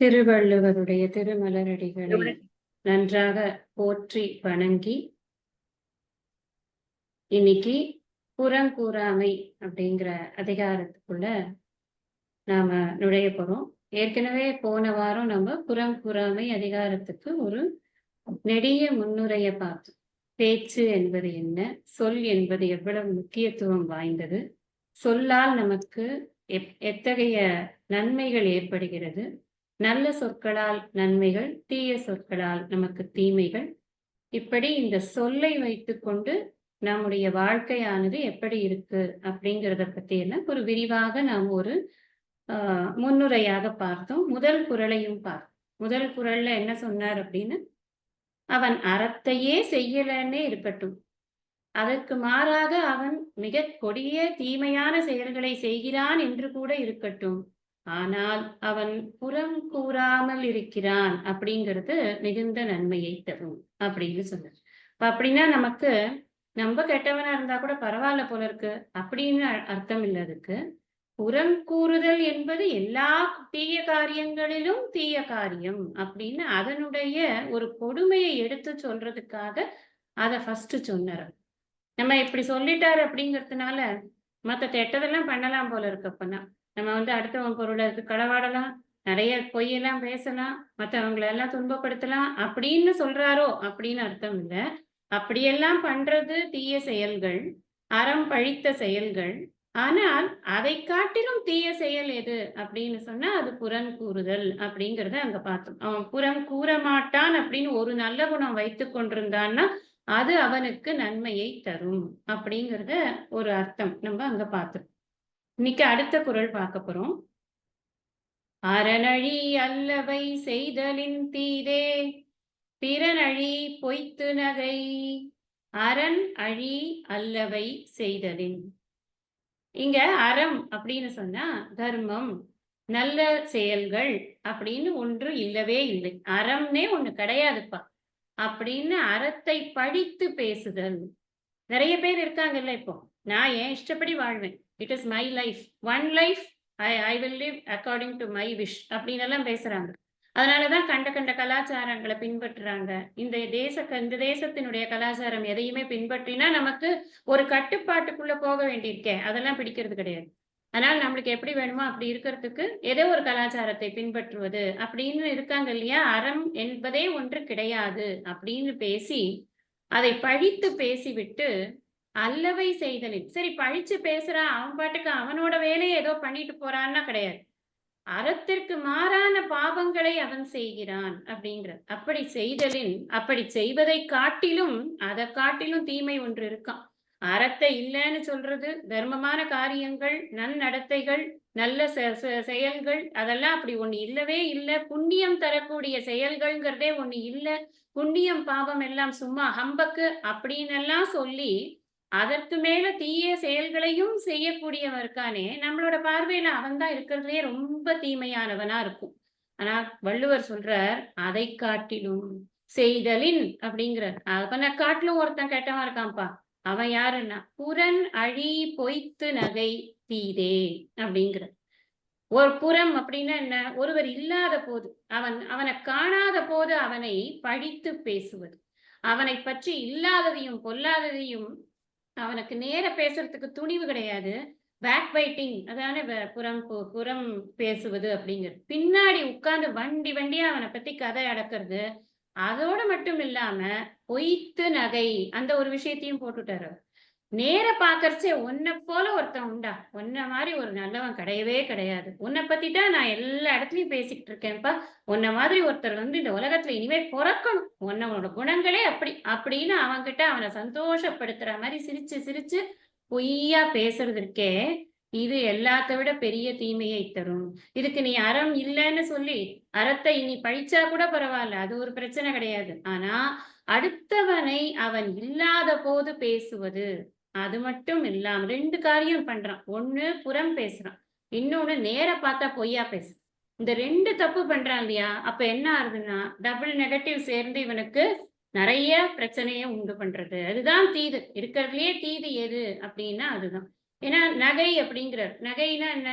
திருவள்ளுவருடைய திருமலரடிகளை நன்றாக போற்றி வணங்கி இன்னைக்கு புறங்கூறாமை அப்படிங்கிற அதிகாரத்துக்குள்ள நாம நுழைய போறோம். ஏற்கனவே போன வாரம் நம்ம புறங்கூறாமை அதிகாரத்துக்கு ஒரு நெடிய முன்னுரைய பார்த்தோம். பேச்சு என்பது என்ன, சொல் என்பது எவ்வளவு முக்கியத்துவம் வாய்ந்தது, சொல்லால் நமக்கு எத்தகைய நன்மைகள் ஏற்படுகிறது, நல்ல சொற்களால் நன்மைகள், தீய சொற்களால் நமக்கு தீமைகள், இப்படி இந்த சொல்லை வைத்துக்கொண்டு நம்முடைய வாழ்க்கையானது எப்படி இருக்கு அப்படிங்கிறத பத்தி எல்லாம் ஒரு விரிவாக நாம் ஒரு முன்னுரையாக பார்த்தோம். முதல் குறளையும் பார்த்தோம். முதல் குறள்ல என்ன சொன்னார் அப்படின்னு, அவன் அறத்தையே செய்யலன்னே இருக்கட்டும், அதற்கு மாறாக அவன் மிக கொடிய தீமையான செயல்களை செய்கிறான் என்று கூட இருக்கட்டும், ஆனால் அவன் புறம் கூறாமல் இருக்கிறான் அப்படிங்கிறது மிகுந்த நன்மையை தரும் அப்படின்னு சொன்னார். அப்படின்னா நமக்கு நம்ம கெட்டவனா இருந்தா கூட பரவாயில்ல போல இருக்கு அப்படின்னு அர்த்தம் இல்லை. அதுக்கு புறம் கூறுதல் என்பது எல்லா தீய காரியங்களிலும் தீய காரியம் அப்படின்னு அதனுடைய ஒரு கொடுமையை எடுத்து சொல்றதுக்காக அதை ஃபர்ஸ்ட் சொன்னார். நம்ம இப்படி சொல்லிட்டாரு அப்படிங்கிறதுனால மற்ற கெட்டதெல்லாம் பண்ணலாம் போல இருக்கு. அப்பனா நம்ம அடுத்தவங்க பொருளை களவாடலாம், நிறைய பொய்யெல்லாம் பேசலாம், மற்றவங்களை எல்லாம் துன்பப்படுத்தலாம் அப்படின்னு சொல்றாரோ அப்படின்னு அர்த்தம் இல்லை. அப்படியெல்லாம் பண்றது தீய செயல்கள், அறம் பழித்த செயல்கள். ஆனால் அதை காட்டிலும் தீய செயல் எது அப்படின்னு சொன்னா அது புறம் கூறுதல் அப்படிங்கிறத அங்க பார்த்தோம். அவன் புறம் கூற மாட்டான் அப்படின்னு ஒரு நல்ல குணம் வைத்து கொண்டிருந்தான்னா அது அவனுக்கு நன்மையை தரும் அப்படிங்கிறத ஒரு அர்த்தம் நம்ம அங்க பார்த்தோம். இன்னைக்கு அடுத்த குறள் பார்க்க போறோம். அறனழி அல்லவை செய்தலின் தீதே பிறனழி பொய்த்து நகை, அரண் அழி அல்லவை செய்தலின். இங்க அறம் அப்படின்னு சொன்னா தர்மம், நல்ல செயல்கள் அப்படின்னு ஒன்று இல்லவே இல்லை. அறம்னே ஒண்ணு கிடையாதுப்பா அப்படின்னு அறத்தை பழித்து பேசுதல். நிறைய பேர் இருக்காங்கல்ல, இப்போ நான் என் இஷ்டப்படி வாழ்வேன், it is my life, one life, I will live according to my wish அப்படின்னு எல்லாம் பேசுறாங்க. அதனாலதான் கண்ட கண்ட கலாச்சாரங்களை பின்பற்றுறாங்க. இந்த தேசத்தினுடைய கலாச்சாரம் எதையுமே பின்பற்றினா நமக்கு ஒரு கட்டுப்பாட்டுக்குள்ள போக வேண்டியிருக்கே, அதெல்லாம் பிடிக்கிறது கிடையாது. அதனால நம்மளுக்கு எப்படி வேணுமோ அப்படி இருக்கிறதுக்கு ஏதோ ஒரு கலாச்சாரத்தை பின்பற்றுவது அப்படின்னு இருக்காங்க இல்லையா. அறம் என்பதே ஒன்று கிடையாது அப்படின்னு பேசி அதை பழித்து பேசிவிட்டு அல்லவை செய்தலின். சரி, பழிச்சு பேசுறான், அவன் பாட்டுக்கு அவனோட வேலையை ஏதோ பண்ணிட்டு போறான்னா கிடையாது, அறத்திற்கு மாறான பாவங்களை அவன் செய்கிறான் அப்படிங்கிற. அப்படி செய்தலின், அப்படி செய்வதை காட்டிலும் அதை காட்டிலும் தீமை ஒன்று இருக்கான். அறத்தை இல்லைன்னு சொல்றது, தர்மமான காரியங்கள், நன்னடத்தைகள், நல்ல செயல்கள், அதெல்லாம் அப்படி ஒண்ணு இல்லவே இல்லை. புண்ணியம் தரக்கூடிய செயல்கள்ங்கிறதே ஒண்ணு இல்லை. புண்ணியம் பாவம் எல்லாம் சும்மா ஹம்பக்கு அப்படின்னு எல்லாம் சொல்லி அதற்கு மேல தீய செயல்களையும் செய்யக்கூடியவன் இருக்கானே, நம்மளோட பார்வையில அவன் தான் இருக்கிறதுலே ரொம்ப தீமையானவனா இருக்கும். ஆனா வள்ளுவர் சொல்றார், அதை காட்டிலும் செய்தலின் அப்படிங்கிறார். அவனை காட்டிலும் ஒருத்தன் கெட்டவன் இருக்கான்ப்பா. அவன் யாருன்னா புறன் அழி பொய்த்து நகை தீதே அப்படிங்கிற. ஒரு புறம் அப்படின்னா என்ன, ஒருவர் இல்லாத போது, அவனை காணாத போது அவனை பழித்து பேசுவது, அவனை பற்றி இல்லாததையும் பொல்லாததையும் அவனுக்கு நேர பேசுறதுக்கு துணிவு கிடையாது. பேக் பைட்டிங், அதான புறம் பேசுவது அப்படிங்கிறது. பின்னாடி உட்கார்ந்து வண்டியா அவனை பத்தி கதை அடக்கிறது. அதோட மட்டும் இல்லாம பொய்த்து நகை அந்த ஒரு விஷயத்தையும் போட்டுட்டாரு. நேர பாக்கறச்சே உன்னை போல ஒருத்தன் உண்டா, உன்ன மாதிரி ஒரு நல்லவன் கிடையவே கிடையாது, உன்னை பத்தி தான் நான் எல்லா இடத்துலயும் பேசிக்கிட்டு இருக்கேன்ப்பா, உன்ன மாதிரி ஒருத்தர் இந்த உலகத்துல இனிமே பிறக்கணும், உன்னோட குணங்களே அப்படி அப்படின்னு அவன்கிட்ட அவனை சந்தோஷப்படுத்துற மாதிரி சிரிச்சு சிரிச்சு பொய்யா பேசுறது இருக்கே, இது எல்லாத்த விட பெரிய தீமையை தரும். இதுக்கு நீ அறம் இல்லைன்னு சொல்லி அறத்தை நீ பழிச்சா கூட பரவாயில்ல, அது ஒரு பிரச்சனை கிடையாது. ஆனா அடுத்தவனை அவன் இல்லாத போது பேசுவது, அது மட்டும் இல்லாம ரெண்டு காரியம் பண்றான். ஒண்ணு புறம் பேசுறான், இன்னொன்னு நேர பார்த்தா பொய்யா பேசுறான். இந்த ரெண்டு தப்பு பண்றான் இல்லையா. அப்ப என்ன ஆகுதுன்னா டபுள் நெகட்டிவ் சேர்ந்து இவனுக்கு நிறைய பிரச்சனையை உண்டு பண்றது. அதுதான் தீது, இருக்கிறதுலயே தீது எது அப்படின்னா அதுதான். ஏன்னா நகை அப்படிங்கிறார். நகைனா என்ன,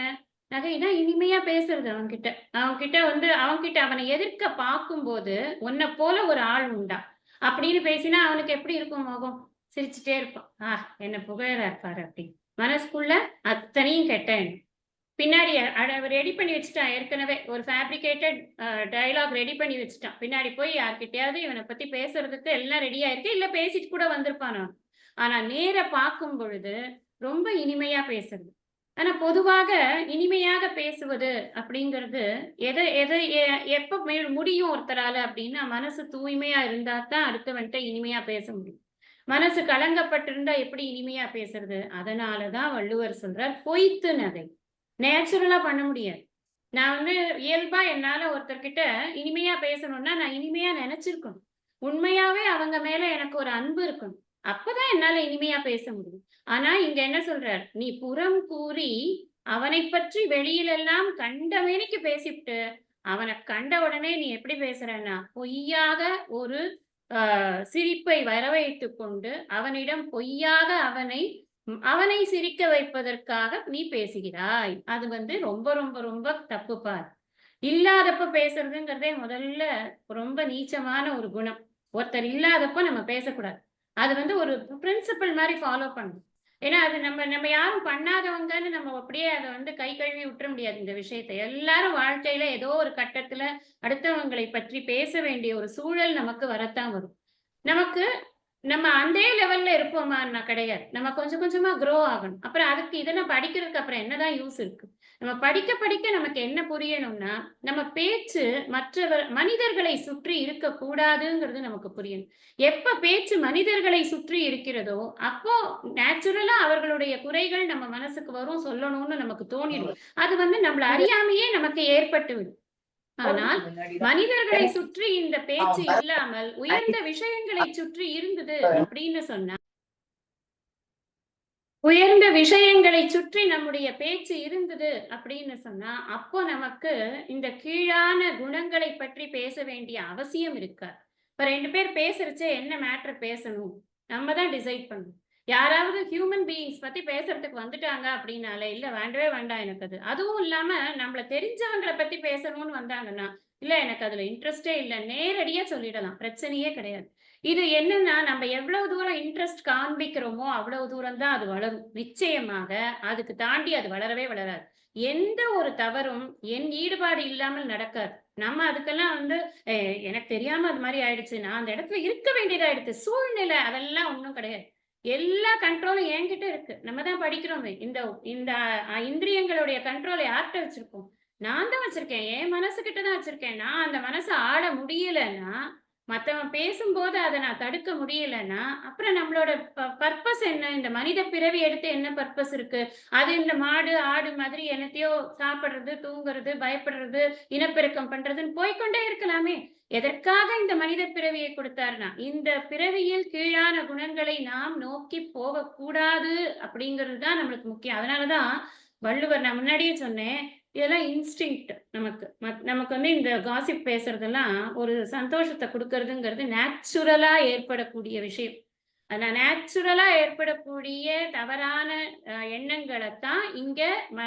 நகைனா இனிமையா பேசுறது அவன்கிட்ட. அவன்கிட்ட வந்து அவன்கிட்ட அவனை எதிர்க்க பார்க்கும்போது, "உன்ன போல ஒரு ஆள் உண்டா?" அப்படின்னு பேசினா அவனுக்கு எப்படி இருக்கும் முகம்? சிரிச்சுட்டே இருப்பான். என்ன புகழறார் பாரு" அப்படின்னு. மனசுக்குள்ள அத்தனையும் கெட்ட எண்ணம். பின்னாடி ரெடி பண்ணி வச்சுட்டான் ஏற்கனவே. ஒரு ஃபேப்ரிகேட்டட் டயலாக் ரெடி பண்ணி வச்சுட்டான். பின்னாடி போய் யார்கிட்டயாவது இவன பத்தி பேசுறதுக்கு எல்லாம் ரெடியா இருக்கு. இல்ல பேசிட்டு கூட வந்திருப்பான் அவன். ஆனா நேரா பார்க்கும் பொழுது ரொம்ப இனிமையா பேசுறது. ஆனா பொதுவாக இனிமையாக பேசுவது அப்படிங்கிறது எது எது எ எப்ப முடியும் ஒருத்தரால அப்படின்னா, மனசு தூய்மையா இருந்தா தான் அடுத்தவன்ட்ட இனிமையா பேச முடியும். மனசு கலங்கப்பட்டிருந்தா எப்படி இனிமையா பேசுறது? அதனால தான் வள்ளுவர் சொல்றார், "பொய்த்து நகை." நேச்சுரலா பண்ண முடியாது. நான் வந்து இயல்பா என்னால ஒருத்தர்கிட்ட இனிமையா பேசணும்னா, நான் இனிமையா நெனச்சிருக்கணும். உண்மையாவே அவங்க மேல எனக்கு ஒரு அன்பு இருக்கணும். அப்பதான் என்னால இனிமையா பேச முடியும். ஆனா இங்க என்ன சொல்றார்? "நீ புறம் கூறி அவனைப் பற்றி வெளியிலெல்லாம் கண்ட மேனிக்கு பேசிப்புட்டு, அவன கண்ட உடனே நீ எப்படி பேசுறன்னா, பொய்யாக ஒரு சிரிப்பை வரவைத்துக் கொண்டு, அவனிடம் பொய்யாக அவனை சிரிக்க வைப்பதற்காக நீ பேசுகிறாய். அது வந்து ரொம்ப, ரொம்ப, ரொம்ப தப்பு பார். இல்லாதப்ப பேசுறதுங்கிறதே முதல்ல ரொம்ப நீச்சமான ஒரு குணம். ஒருத்தர் இல்லாதப்ப நம்ம பேசக்கூடாது. அது வந்து ஒரு பிரின்சிபிள் மாரி ஃபாலோ பண்ணணும். ஏன்னா, அது நம்ம நம்ம யாரும் பண்ணாதவங்கன்னு நம்ம அப்படியே அத வந்து கை கழுவி விட்டுற முடியாது இந்த விஷயத்த. எல்லாரும் வாழ்க்கையில ஏதோ ஒரு கட்டத்துல அடுத்தவங்களை பற்றி பேச வேண்டிய ஒரு சூழல் நமக்கு வரத்தான் வரும். நமக்கு நம்ம அதே லெவல்ல இருப்போமான்னா கிடையாது. நம்ம கொஞ்சம் கொஞ்சமா குரோ ஆகணும். அப்புறம் அதுக்கு இதெல்லாம் படிக்கிறதுக்கு அப்புறம் என்னதான் யூஸ் இருக்கு? நம்ம படிக்க படிக்க நமக்கு என்ன புரியணும்னா, நம்ம பேச்சு மனிதர்களை சுற்றி இருக்கக்கூடாதுங்கிறது நமக்கு புரியணும். எப்ப பேச்சு மனிதர்களை சுற்றி இருக்கிறதோ, அப்போ நேச்சுரலா அவர்களுடைய குறைகள் நம்ம மனசுக்கு வரும், சொல்லணும்னு நமக்கு தோணிடும். அது வந்து நம்மள அறியாமயே நமக்கு ஏற்பட்டு விடும். ஆனால் மனிதர்களை சுற்றி இந்த பேச்சு இல்லாமல் உயர்ந்த விஷயங்களை சுற்றி இருந்தது அப்படின்னு சொன்னா உயர்ந்த விஷயங்களை சுற்றி நம்முடைய பேச்சு இருந்தது அப்படின்னு சொன்னா அப்போ நமக்கு இந்த கீழான குணங்களை பற்றி பேச வேண்டிய அவசியம் இருக்காது. இப்ப ரெண்டு பேர் பேசுறச்சே என்ன மேட்டர் பேசணும் நம்ம தான் டிசைட் பண்ணணும். யாராவது ஹியூமன் பீயிங்ஸ் பத்தி பேசுறதுக்கு வந்துட்டாங்க அப்படின்னாலே இல்ல வேண்டவே வேண்டாம் எனக்கு அது. அதுவும் இல்லாம நம்மள தெரிஞ்சவங்களை பத்தி பேசணும்னு வந்தாங்கன்னா இல்ல எனக்கு அதுல இன்ட்ரெஸ்டே இல்ல நேரடியா சொல்லிடலாம். பிரச்சனையே கிடையாது. இது என்னன்னா, நம்ம எவ்வளவு தூரம் இன்ட்ரெஸ்ட் காண்பிக்கிறோமோ, அவ்வளவு தூரம் தான் அது வளரும். நிச்சயமாக அதுக்கு தாண்டி அது வளரவே வளராது. எந்த ஒரு தவறும் என் ஈடுபாடு இல்லாமல் நடக்காது. நம்ம அதுக்கெல்லாம் வந்து "எ எனக்கு தெரியாம அது மாரி ஆயிடுச்சு. நான் அந்த இடத்துல இருக்க வேண்டியதாயிடுச்சு." சூழ்நிலை அதெல்லாம் ஒண்ணும் கிடையாது. எல்லா கண்ட்ரோலும் என்கிட்ட இருக்கு. நம்ம தான் படிக்கிறோமே. இந்த இந்த இந்திரியங்களுடைய கண்ட்ரோல யார்ட்ட வச்சிருக்கோம்? நான் தான் வச்சிருக்கேன். என் மனசுகிட்ட தான் வச்சிருக்கேன். நான் அந்த மனச ஆள முடியலன்னா மத்தவன் பேசும்போது அத நான் தடுக்க முடியலன்னா, அப்புறம் நம்மளோட பர்ப்பஸ் என்ன? இந்த மனித பிறவி எடுத்து என்ன பர்ப்பஸ் இருக்கு? அது இந்த மாடு, ஆடு மாதிரி என்னத்தையோ சாப்பிடுறது, தூங்குறது, பயப்படுறது, இனப்பெருக்கம் பண்றதுன்னு போய்க்கொண்டே இருக்கலாமே! எதற்காக இந்த மனித பிறவியை கொடுத்தார்னா, இந்த பிறவியில் கீழான குணங்களை நாம் நோக்கி போகக்கூடாது அப்படிங்கிறது தான் நம்மளுக்கு முக்கியம். அதனால தான் வள்ளுவர் நான் முன்னாடியே சொன்னேன். இதெல்லாம் இன்ஸ்டிங்க்ட் நமக்கு. நமக்கு வந்து இந்த காசிப் பேசுறதெல்லாம் ஒரு சந்தோஷத்த குடுக்கறதுங்கிறது நேச்சுரலா ஏற்படக்கூடிய விஷயம். ஆனா நேச்சுரலா ஏற்படக்கூடிய தவறான எண்ணங்களத்தான் இங்க ம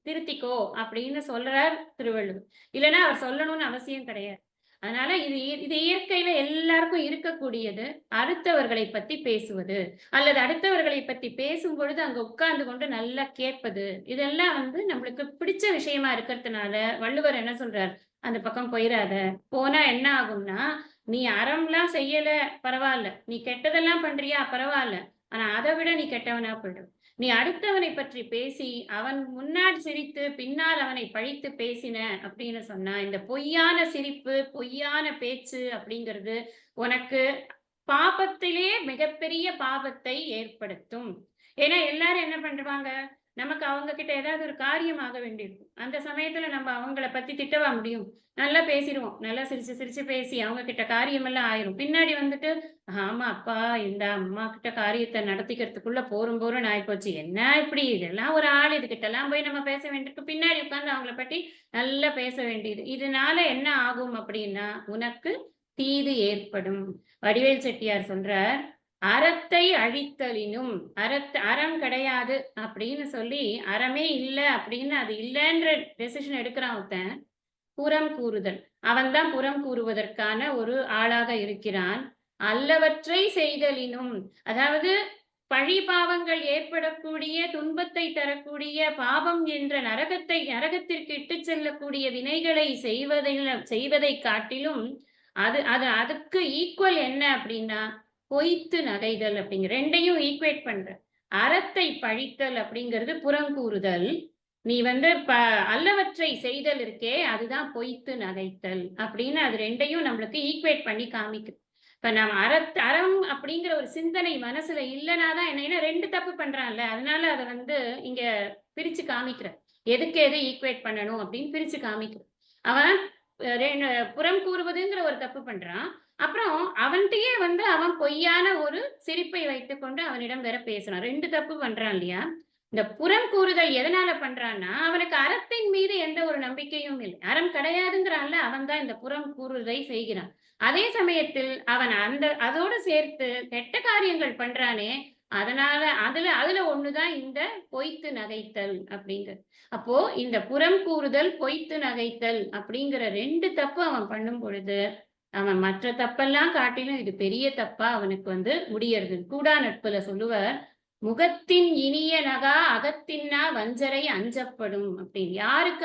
திருத்திக்கோ அப்படின்னு சொல்றார் திருவள்ளுவர். இல்லன்னா அவர் சொல்லணும்னு அவசியம் கிடையாது. அதனால இது இயற்கையில எல்லாருக்கும் இருக்கக்கூடியது. அடுத்தவர்களை பத்தி பேசுவது. அல்லது அடுத்தவர்களை பத்தி பேசும்பொழுது அங்க உட்கார்ந்து கொண்டு நல்லா கேட்பது. இதெல்லாம் வந்து நம்மளுக்கு பிடிச்ச விஷயமா இருக்கிறதுனால, வள்ளுவர் என்ன சொல்றார்? அந்த பக்கம் போயிறாத. போனா என்ன ஆகும்னா, நீ அறம்லாம் செய்யல பரவால்ல. நீ கெட்டதெல்லாம் பண்றியா பரவால்ல. ஆனா அத விட நீ கெட்டவனா போயிடுவ. நீ அடுத்தவனை பற்றி பேசி, அவன் முன்னாடி சிரித்து, பின்னால் அவனை பழித்து பேசின அப்படின்னு சொன்னா, இந்த பொய்யான சிரிப்பு, பொய்யான பேச்சு அப்படிங்கிறது உனக்கு பாபத்திலே மிகப்பெரிய பாபத்தை ஏற்படுத்தும். ஏன்னா எல்லாரும் என்ன பண்றாங்க, நமக்கு அவங்க கிட்ட ஏதாவது ஒரு காரியம் ஆக வேண்டியிருக்கும். அந்த சமயத்துல நம்ம அவங்கள பத்தி திட்டவா முடியும்? நல்லா பேசிருவோம். நல்லா சிரிச்சு சிரிச்சு பேசி அவங்க கிட்ட காரியமெல்லாம் ஆயிரும். பின்னாடி வந்துட்டு, ஆமா அப்பா இந்த அம்மா கிட்ட காரியத்த நடத்திக்கிறதுக்குள்ள போரும் போரும்ன்னு ஆயிப்போச்சு. என்ன இப்படி இதெல்லாம் ஒரு ஆள் இதுகிட்டலாம் போய் நம்ம பேச வேண்டியிருக்கு. பின்னாடி உட்கார்ந்து அவங்கள பத்தி நல்லா பேச வேண்டியது. இதனால என்ன ஆகும் அப்படின்னா, உனக்கு தீது ஏற்படும். வடிவேல் செட்டியார் சொல்றார், அறத்தை அழித்தலினும் அறம் கிடையாது அப்படின்னு சொல்லி அறமே இல்லை அப்படின்னு அது இல்லைன்ற டெசிஷன் எடுக்கிறான் ஒருத்தன். புறம் கூறுதல். அவன்தான் புறம் கூறுவதற்கான ஒரு ஆளாக இருக்கிறான். அல்லவற்றை செய்தலினும், அதாவது பழி பாவங்கள் ஏற்படக்கூடிய, துன்பத்தை தரக்கூடிய பாவம் என்ற நரகத்திற்கு இட்டுச் செல்லக்கூடிய வினைகளை செய்வதைக் காட்டிலும் அதுக்கு ஈக்குவல் என்ன அப்படின்னா பொய்த்து நகைதல் அப்படிங்கிற 2யும் ஈக்குவேட் பண்ற. அறத்தை பழித்தல் அப்படிங்கிறது புறங்கூறுதல். நீ வந்து அல்லவற்றை செய்தல் இருக்கே அதுதான் பொய்த்து நகைத்தல் அப்படின்னு அது 2யும் நம்மளுக்கு ஈக்குவேட் பண்ணி காமிக்குது. இப்ப நம்ம அறம் அப்படிங்கிற ஒரு சிந்தனை மனசுல இல்லைனாதான் என்ன 2 தப்பு பண்றான்ல, அதனால அதை வந்து இங்க பிரிச்சு காமிக்கிற. எதுக்கு எது ஈக்குவேட் பண்ணணும் அப்படின்னு பிரிச்சு காமிக்கிற. அவன் புறம் கூறுவதுங்கிற ஒரு தப்பு பண்றான். அப்புறம் அவன்கிட்டயே வந்து அவன் பொய்யான ஒரு சிரிப்பை வைத்துக்கொண்டு அவனிடம் வேற பேசுறான். 2 தப்பு பண்றான் இல்லையா? இந்த புறம் கூறுதல் எதனால பண்றான்னா, அவனுக்கு அறத்தின் மீது எந்த ஒரு நம்பிக்கையும் இல்லை. அறம் கிடையாதுங்கிறான்ல, அவன் தான் இந்த புறம் கூறுவதை செய்கிறான். அதே சமயத்தில் அவன் அதோடு சேர்த்து கெட்ட காரியங்கள் பண்றானே, அதனால அதுல ஒண்ணுதான் இந்த பொய்த்து நகைத்தல் அப்படிங்கிறது. அப்போ இந்த புறம் கூறுதல், பொய்த்து நகைத்தல் அப்படிங்கிற 2 தப்பு அவன் பண்ணும் பொழுது, அவன் மற்ற தப்பெல்லாம் காட்டிலும் இது பெரிய தப்பா அவனுக்கு வந்து முடியறது. கூடா நட்புல சொல்லுவார், முகத்தின் இனிய நகா அகத்தின்னா வஞ்சரை அஞ்சப்படும் அப்படின்னு. யாருக்கு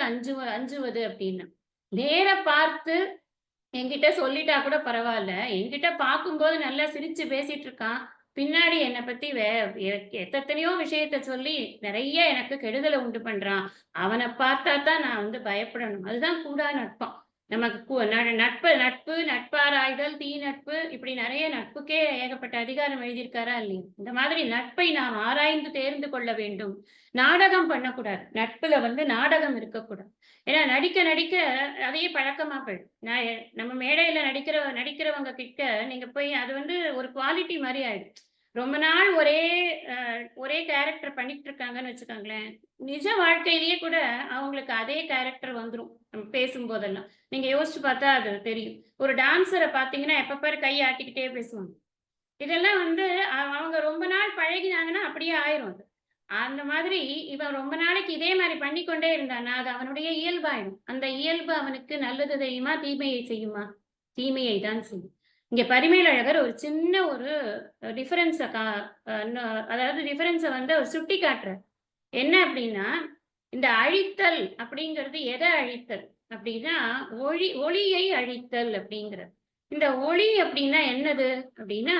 அஞ்சுவது அப்படின்னா, நேர பார்த்து என்கிட்ட சொல்லிட்டா கூட பரவாயில்ல, என்கிட்ட பார்க்கும்போது நல்லா சிரிச்சு பேசிட்டு இருக்கான், பின்னாடி என்னை பத்தி எத்தனையோ விஷயத்த சொல்லி நிறைய எனக்கு கெடுதலை உண்டு பண்றான், அவனை பார்த்தா தான் நான் வந்து பயப்படணும். அதுதான் கூடா நட்பம். நமக்கு நட்பு நட்பு நட்பாராய்தல் தீ நட்பு இப்படி நிறைய நட்புக்கே ஏகப்பட்ட அதிகாரம் எழுதியிருக்காரா இல்லையா? இந்த மாதிரி நட்பை நாம் ஆராய்ந்து தேர்ந்து கொள்ள வேண்டும். நாடகம் பண்ணக்கூடாது. நட்புல வந்து நாடகம் இருக்கக்கூடாது. ஏன்னா நடிக்க நடிக்க அதையே பழக்கமா போயிடும். நம்ம மேடையில நடிக்கிறவங்க கிட்ட நீங்க போய் அது வந்து ஒரு குவாலிட்டி மாதிரி ஆயிடும். ரொம்ப நாள் ஒரே கேரக்டர் பண்ணிட்டு இருக்காங்கன்னு வச்சுக்கோங்களேன், நிஜ வாழ்க்கையிலேயே கூட அவங்களுக்கு அதே கேரக்டர் வந்துரும் நம்ம பேசும்போதெல்லாம். நீங்க யோசிச்சு பார்த்தா அது தெரியும். ஒரு டான்ஸரை பார்த்தீங்கன்னா எப்ப பாரு கை ஆட்டிக்கிட்டே பேசுவாங்க. இதெல்லாம் வந்து அவங்க ரொம்ப நாள் பழகினாங்கன்னா அப்படியே ஆயிரும் அது. அந்த மாதிரி இவன் ரொம்ப நாளைக்கு இதே மாதிரி பண்ணிக்கொண்டே இருந்தான்னா அது அவனுடைய இயல்பாயிடும். அந்த இயல்பு அவனுக்கு நல்லது செய்யுமா தீமையை செய்யுமா? தீமையை தான் செய்யும். இங்க பரிமேலழகர் ஒரு சின்ன ஒரு டிஃபரன்ஸ அதாவது டிஃபரன்ஸ வந்து அவர் சுட்டி காட்டுறார். என்ன அப்படின்னா, இந்த அழித்தல் அப்படிங்கிறது எதை அழித்தல் அப்படின்னா, ஒளியை அழித்தல் அப்படிங்கிறது. இந்த ஒளி அப்படின்னா என்னது அப்படின்னா,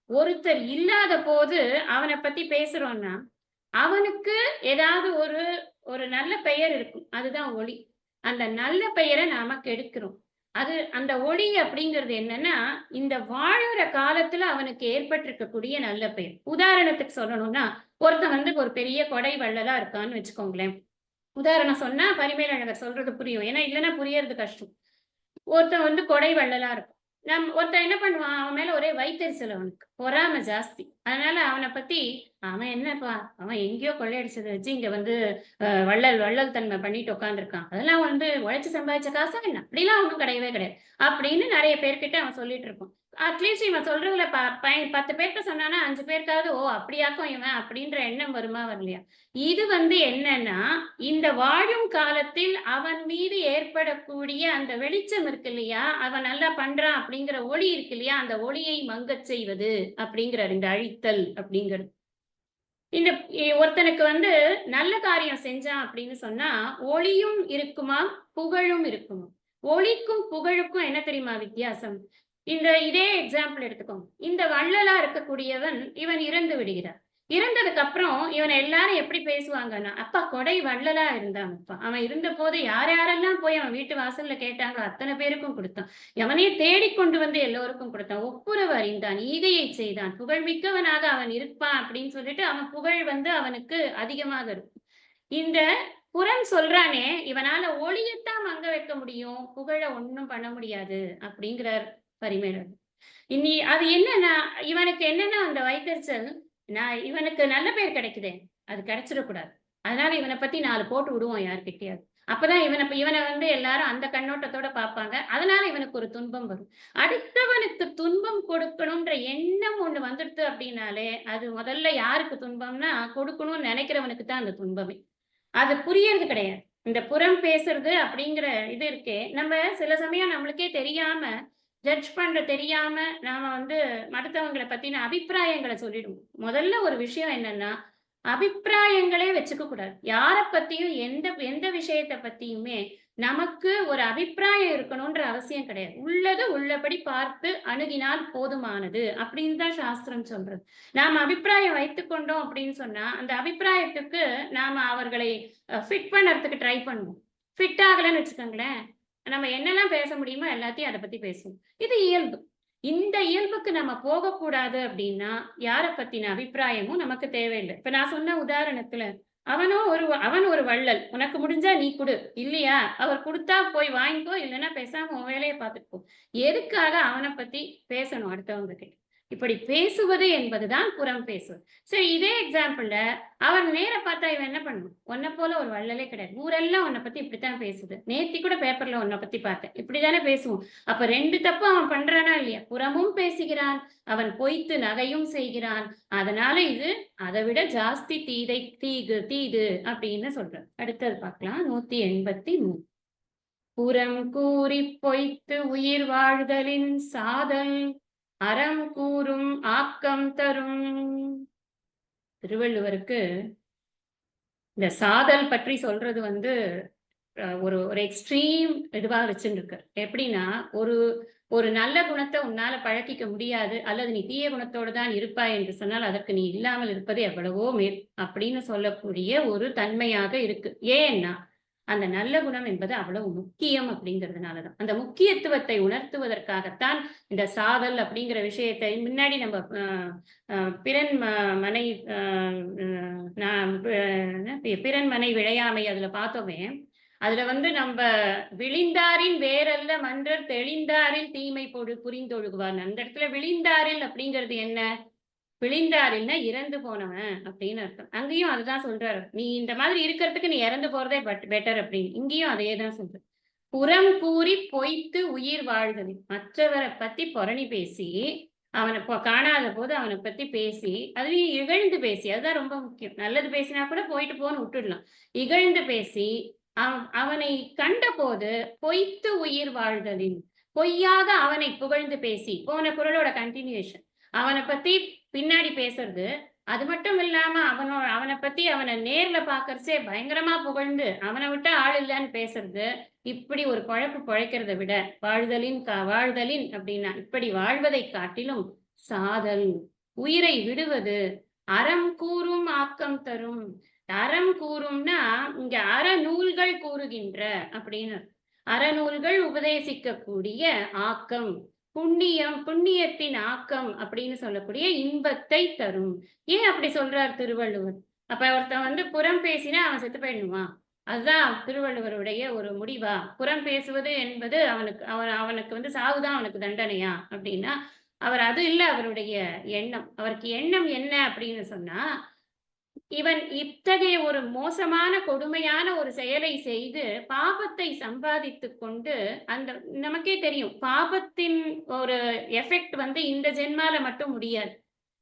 ஒருத்தர் இல்லாத போது அவனை பத்தி பேசுறோம்னா, அவனுக்கு ஏதாவது ஒரு நல்ல பெயர் இருக்கும். அதுதான் ஒளி. அந்த நல்ல பெயரை நாம கெடுக்கிறோம். அந்த ஒளி அப்படிங்கிறது என்னன்னா, இந்த வாழுற காலத்துல அவனுக்கு ஏற்பட்டிருக்கக்கூடிய நல்ல பெயர். உதாரணத்துக்கு சொல்லணும்னா, ஒருத்தன் வந்து ஒரு பெரிய கொடை வள்ளலா இருக்கான்னு வச்சுக்கோங்களேன். உதாரணம் சொன்னா பரிமேலழகர் சொல்றது புரியும். ஏன்னா இல்லன்னா புரியறது கஷ்டம். ஒருத்தன் வந்து கொடை வள்ளலா இருக்கும். ஒருத்தன் என்ன பண்ணுவான், அவன் மேல ஒரே வயித்தெரிச்சல் அவனுக்கு. பொறாமை ஜாஸ்தி. அதனால அவன பத்தி, "அவன் என்னப்பா, அவன் எங்கேயோ கொள்ளையடிச்சத வச்சு இங்க வந்து வள்ளல் தன்மை பண்ணிட்டு உட்கார்ந்துருக்கான். அதெல்லாம் வந்து உழைச்சு சம்பாதிச்ச காசா என்ன? அப்படிலாம் ஒண்ணும் கிடையவே கிடையாது." அப்படின்னு நெறைய பேர்கிட்ட அவன் சொல்லிட்டு இருப்பான். அட்லீஸ்ட் இவன் சொல்றதுல 10 பேர்ட்ட சொன்னானா 5 பேருக்காவது, "ஓ! அப்படியாக்கும் இவன்" அப்படின்ற எண்ணம் வருமா வரலையா? இது வந்து என்னன்னா, இந்த வாழும் காலத்தில் அவன் மீது ஏற்படக்கூடிய அந்த வெளிச்சம் இருக்கு இல்லையா? அவன் நல்லா பண்றான் அப்படிங்கிற ஒளி இருக்கு இல்லையா? அந்த ஒளியை மங்கச் செய்வது அப்படிங்கிறாரு. இந்த அழித்தல் அப்படிங்கிறது. இந்த ஒருத்தனுக்கு வந்து நல்ல காரியம் செஞ்சான் அப்படின்னு சொன்னா, ஒளியும் இருக்குமாம், புகழும் இருக்குமாம். ஒளிக்கும் புகழுக்கும் என்ன தெரியுமா வித்தியாசம்? இதே எக்ஸாம்பிள் எடுத்துக்கோங்க. இந்த வள்ளலா இருக்கக்கூடியவன், இவன் இறந்து விடுகிறார். இறந்ததுக்கு அப்புறம் இவன எல்லாரும் எப்படி பேசுவாங்கன்னா, "அப்பா கொடை வள்ளலா இருந்தான்ப்பா. அவன் இருந்தபோது யார் யாரெல்லாம் போய் அவன் வீட்டு வாசல்ல கேட்டாங்களோ அத்தனை பேருக்கும் குடுத்தான். எவனையே தேடிக்கொண்டு வந்து எல்லோருக்கும் குடுத்தான். ஒப்புரவு அறிந்தான், ஈகையை செய்தான், புகழ்மிக்கவனாக அவன் இருப்பான்" அப்படின்னு சொல்லிட்டு அவன் புகழ் வந்து அவனுக்கு அதிகமாக இருக்கும். இந்த புறம் சொல்றானே, இவனால ஒளியத்தான் மங்க வைக்க முடியும், புகழ ஒண்ணும் பண்ண முடியாது அப்படிங்கிறார் பரிமேலழகர். அது என்னன்னா, இவனுக்கு என்னன்னா அந்த வயித்தெரிச்சல், இவனுக்கு நல்ல பேர் கிடைக்குதே, அது கிடைச்சிடக்கூடாது. அதனால இவனை பத்தி 4 போட்டு விடுவோம் யார்கிட்டயாவது. அப்பதான் இவனை வந்து எல்லாரும் அந்த கண்ணோட்டத்தோட பார்ப்பாங்க. அதனால இவனுக்கு ஒரு துன்பம் வரும். அடுத்தவனுக்கு துன்பம் கொடுக்கணும்ன்ற எண்ணம் ஒண்ணு வந்துடுது அப்படின்னாலே, அது முதல்ல யாருக்கு துன்பம்னா, கொடுக்கணும்னு நினைக்கிறவனுக்கு தான் அந்த துன்பமே. அது புரியறது கிடையாது. இந்த புறம் பேசுறது அப்படிங்கிற இது இருக்கே, நம்ம சில சமயம் நம்மளுக்கே தெரியாம, ஜட்ஜ் பண்ற தெரியாம நாம வந்து அடுத்தவங்கள பத்தின அபிப்பிராயங்கள சொல்லிடுவோம். முதல்ல ஒரு விஷயம் என்னன்னா, அபிப்பிராயங்களே வச்சுக்க கூடாது. யார பத்தியும் எந்த எந்த விஷயத்த பத்தியுமே நமக்கு ஒரு அபிப்பிராயம் இருக்கணும்ன்ற அவசியம் கிடையாது. உள்ளத உள்ளபடி பார்த்து அணுகினால் போதுமானது அப்படின்னு தான் சாஸ்திரம் சொல்றது. நாம அபிப்பிராயம் வைத்துக் கொண்டோம் அப்படின்னு சொன்னா, அந்த அபிப்பிராயத்துக்கு நாம அவர்களை ஃபிட் பண்ணறதுக்கு ட்ரை பண்ணுவோம். ஃபிட் ஆகலன்னு வச்சுக்கோங்களேன், நம்ம என்னெல்லாம் பேச முடியுமோ எல்லாத்தையும் அத பத்தி பேசுவோம். இது இயல்பு. இந்த இயல்புக்கு நம்ம போகக்கூடாது அப்படின்னா, யார பத்தின அபிப்பிராயமும் நமக்கு தேவையில்ல. இப்ப நான் சொன்ன உதாரணத்துல, அவன் ஒரு வள்ளல். உனக்கு முடிஞ்சா நீ குடு. இல்லையா? அவர் குடுத்தா போய் வாங்கிக்கோ. இல்லன்னா பேசாம உன் வேலைய பார்த்துட்டு போ. எதுக்காக அவன பத்தி பேசணும் அடுத்தவங்க கிட்ட? இப்படி பேசுவது என்பதுதான் புறம் பேசுவது. சரி இதே எக்ஸாம்பிள்ல அவன் நேர பார்த்தா இவன் என்ன பண்ணுவான்? உன்ன போல ஒரு வள்ளலே கிடையாது. ஊரெல்லாம் உன்ன பத்தி இப்படித்தான் பேசுது. நேத்தி கூட பேப்பர்ல உன்ன பத்தி பார்த்தேன். இப்படித்தானே பேசுவோம். அப்ப 2 தப்பு அவன் பண்றானா இல்லையா? புறமும் பேசுகிறான். அவன் பொய்த்து நகையும் செய்கிறான். அதனால இது அதைவிட ஜாஸ்தி தீது அப்படின்னு சொல்றார். அடுத்தது பார்க்கலாம். 183. புறம் கூறிப் பொய்த்து உயிர் வாழ்தலின் சாதல் அறம் கூறும் ஆக்கம் தரும். திருவள்ளுவருக்கு இந்த சாதல் பற்றி சொல்றது வந்து ஒரு ஒரு எக்ஸ்ட்ரீம் இதுவா வச்சுருக்கார். எப்படின்னா, ஒரு ஒரு நல்ல குணத்தை உன்னால பழக்கிக்க முடியாது, அல்லது நீ தீய குணத்தோடு தான் இருப்பாய் என்று சொன்னால், அதற்கு நீ இல்லாமல் இருப்பது எவ்வளவோ மேல் அப்படின்னு சொல்லக்கூடிய ஒரு தன்மையாக இருக்கு. ஏன்னா, அந்த நல்ல குணம் என்பது அவ்வளவு முக்கியம் அப்படிங்கிறதுனால தான். அந்த முக்கியத்துவத்தை உணர்த்துவதற்காகத்தான் இந்த சாதல் அப்படிங்கிற விஷயத்தை முன்னாடி நம்ம பிறன் மனை பிறன் மனை விழையாமை அதுல பார்த்தோமே, அதுல வந்து நம்ம விழிந்தாரின் வேரல்ல மன்றர் தெளிந்தாரில் தீமை புரிந்தொழுகுவார். அந்த இடத்துல விழிந்தாரில் அப்படிங்கிறது என்ன? விழிந்தாரில்னா இறந்து போனவன் அப்படின்னு அர்த்தம். அங்கேயும் அதுதான் சொல்றாரு. நீ இந்த மாதிரி இருக்கிறதுக்கு நீ இறந்து போறதே பெட்டர் அப்படின்னு. இங்கேயும் அதே தான் சொல்ற. புறம் கூறி பொய்த்து உயிர் வாழ்தலின். மற்றவரை பத்தி புரணி பேசி, அவனை காணாத போது அவனை பத்தி பேசி, அதுலயும் இகழ்ந்து பேசி, அதுதான் ரொம்ப முக்கியம். நல்லது பேசினா கூட போயிட்டு போன்னு விட்டுடலாம். இகழ்ந்து பேசி, அவனை கண்டபோது பொய்த்து உயிர் வாழ்தலின். பொய்யாக அவனை புகழ்ந்து பேசி, போன குறளோட கண்டினியூஷன். அவனை பத்தி பின்னாடி பேசுறது. அது மட்டும் இல்லாம அவனை பத்தி அவனை நேர்ல பாக்கறச்சே பயங்கரமா புகழ்ந்து அவனை விட்டா ஆள் இல்லைன்னு பேசுறது. இப்படி ஒரு பொழப்பு பொழைக்கிறத விட வாழ்தலின் அப்படின்னா இப்படி வாழ்வதை காட்டிலும் சாதல் உயிரை விடுவது அறம் கூறும் ஆக்கம் தரும். அறம் கூறும்னா இங்க அறநூல்கள் கூறுகின்ற அப்படின்னு அறநூல்கள் உபதேசிக்கக்கூடிய ஆக்கம் புண்ணியத்தின் ஆக்கம் அப்படின்னு சொல்லக்கூடிய இன்பத்தை தரும். ஏன் அப்படி சொல்றார் திருவள்ளுவர்? அப்ப ஒருத்தன் வந்து புறம் பேசினா அவன் செத்து போயிடணுமா? அதுதான் திருவள்ளுவருடைய ஒரு முடிவா? புறம் பேசுவது என்பது அவனுக்கு வந்து சாவுதான் அவனுக்கு தண்டனையா அப்படின்னா, அவர் அது இல்ல அவருடைய எண்ணம். அவருக்கு எண்ணம் என்ன அப்படின்னு சொன்னா, இவன் இத்தகைய ஒரு மோசமான கொடுமையான ஒரு செயலை செய்து பாபத்தை சம்பாதித்துக் கொண்டு அந்த நமக்கே தெரியும் பாபத்தின் ஒரு எஃபெக்ட் வந்து இந்த ஜென்மால மட்டும் முடியாது,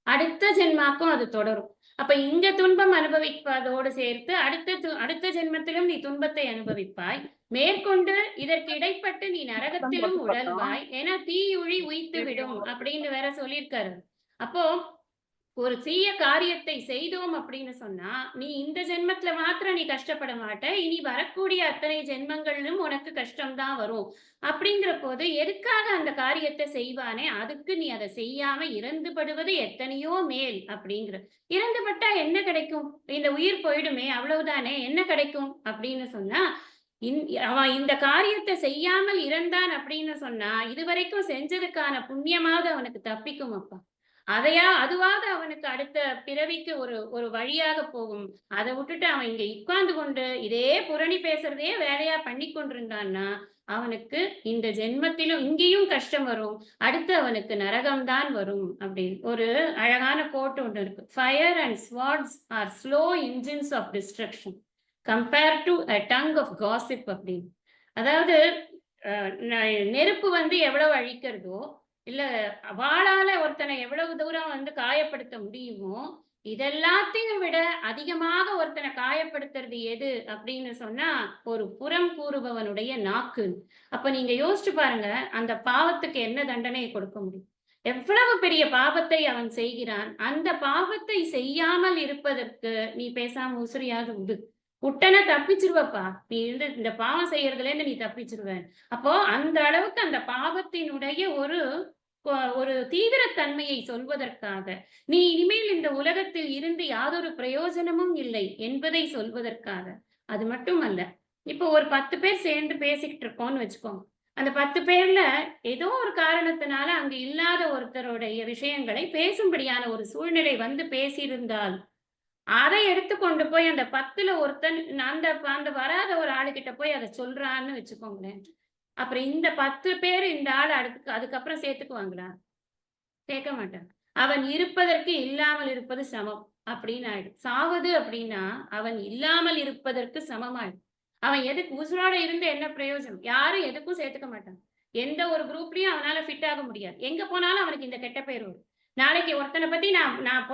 அடுத்த ஜென்மாக்கும் அது தொடரும். அப்ப இங்க துன்பம் அனுபவிப்பதோடு சேர்த்து அடுத்த ஜென்மத்திலும் நீ துன்பத்தை அனுபவிப்பாய். மேற்கொண்டு இதற்கு இடைப்பட்டு நீ நரகத்திலும் உழல்வாய். ஏன்னா தீயுழி உய்த்து விடும் அப்படின்னு வேற சொல்லியிருக்காரு. அப்போ ஒரு தீய காரியத்தை செய்தோம் அப்படின்னு சொன்னா, நீ இந்த ஜென்மத்துல மாத்திரம் நீ கஷ்டப்பட மாட்ட. இனி வரக்கூடிய அத்தனை ஜென்மங்களிலும் உனக்கு கஷ்டம் தான் வரும். அப்படிங்கிற போது எதுக்காக அந்த காரியத்தை செய்வானே, அதுக்கு நீ அதை செய்யாம இறந்துபடுவது எத்தனையோ மேல் அப்படிங்கிற. இறந்துபட்டா என்ன கிடைக்கும்? இந்த உயிர் போயிடுமே அவ்வளவுதானே, என்ன கிடைக்கும் அப்படின்னு சொன்னா, அவன் இந்த காரியத்தை செய்யாமல் இறந்தான் அப்படின்னு சொன்னா, இதுவரைக்கும் செஞ்சதுக்கான புண்ணியமாவது அவனுக்கு தப்பிக்கும் அப்பா. அதுவாவது அவனுக்கு அடுத்த பிறவிக்கு ஒரு ஒரு வழியாக போகும். அதை விட்டுட்டு அவன் இங்க உட்கார்ந்து கொண்டு இதே புரணி பேசுறதையே வேலையா பண்ணி கொண்டிருந்தான்னா அவனுக்கு இந்த ஜென்மத்திலும் இங்கேயும் கஷ்டம் வரும். அடுத்து அவனுக்கு நரகம் தான் வரும் அப்படின்னு ஒரு அழகான கோட் ஒன்று இருக்கு. Fire and swords are slow engines of destruction compare to a tongue of gossip அப்படின்னு. அதாவது நெருப்பு வந்து எவ்வளவு அழிக்கிறதோ இல்ல வாளால ஒருத்தனை எவ்வளவு தூரம் வந்து காயப்படுத்த முடியுமோ இதெல்லாத்தையும் விட அதிகமாக ஒருத்தனை காயப்படுத்துறது எது அப்படின்னு சொன்னா ஒரு புறம் கூறுபவனுடைய நாக்கு. அப்ப நீங்க யோசிச்சு பாருங்க, அந்த பாவத்துக்கு என்ன தண்டனையை கொடுக்க முடியும்? எவ்வளவு பெரிய பாவத்தை அவன் செய்கிறான். அந்த பாவத்தை செய்யாமல் இருப்பதற்கு நீ பேசாம உசிரியாவது விடு. உடனே தப்பிச்சிருவப்பா. நீ இருந்து இந்த பாவம் செய்யறதுல இருந்து நீ தப்பிச்சிருவ. அப்போ அந்த அளவுக்கு அந்த பாவத்தினுடைய ஒரு தீவிரத்தன்மையை சொல்வதற்காக, நீ இனிமேல் இந்த உலகத்தில் இருந்து யாதொரு பிரயோஜனமும் இல்லை என்பதை சொல்வதற்காக. அது மட்டுமல்ல, இப்போ ஒரு 10 பேர் சேர்ந்து பேசிக்கிட்டு இருக்கோம்னு வச்சுக்கோங்க. அந்த 10 பேர்ல ஏதோ ஒரு காரணத்தினால அங்கு இல்லாத ஒருத்தருடைய விஷயங்களை பேசும்படியான ஒரு சூழ்நிலை வந்து பேசியிருந்தால், அதை எடுத்துக்கொண்டு போய் அந்த 10ல ஒருத்தன் அந்த அந்த வராத ஒரு ஆளுகிட்ட போய் அத சொல்றான்னு வச்சுக்கோங்களேன். அப்புறம் இந்த 10 பேரு இந்த ஆள அதுக்கப்புறம் சேர்த்துக்குவாங்களா? சேர்க்க மாட்டாங்க. அவன் இருப்பதற்கு இல்லாமல் இருப்பது சமம் அப்படின்னு ஆயிடும். சாவது அப்படின்னா, அவன் இல்லாமல் இருப்பதற்கு சமமாயிடும். அவன் எதுக்கு உசுரோட இருந்து என்ன பிரயோஜனம்? யாரும் எதுக்கும் சேர்த்துக்க மாட்டாங்க. எந்த ஒரு குரூப்லயும் அவனால ஃபிட் ஆக முடியாது. எங்க போனாலும் அவனுக்கு இந்த கெட்ட பேர் வரும். நாளைக்கு ஒருத்தன பத்தி நான் நான்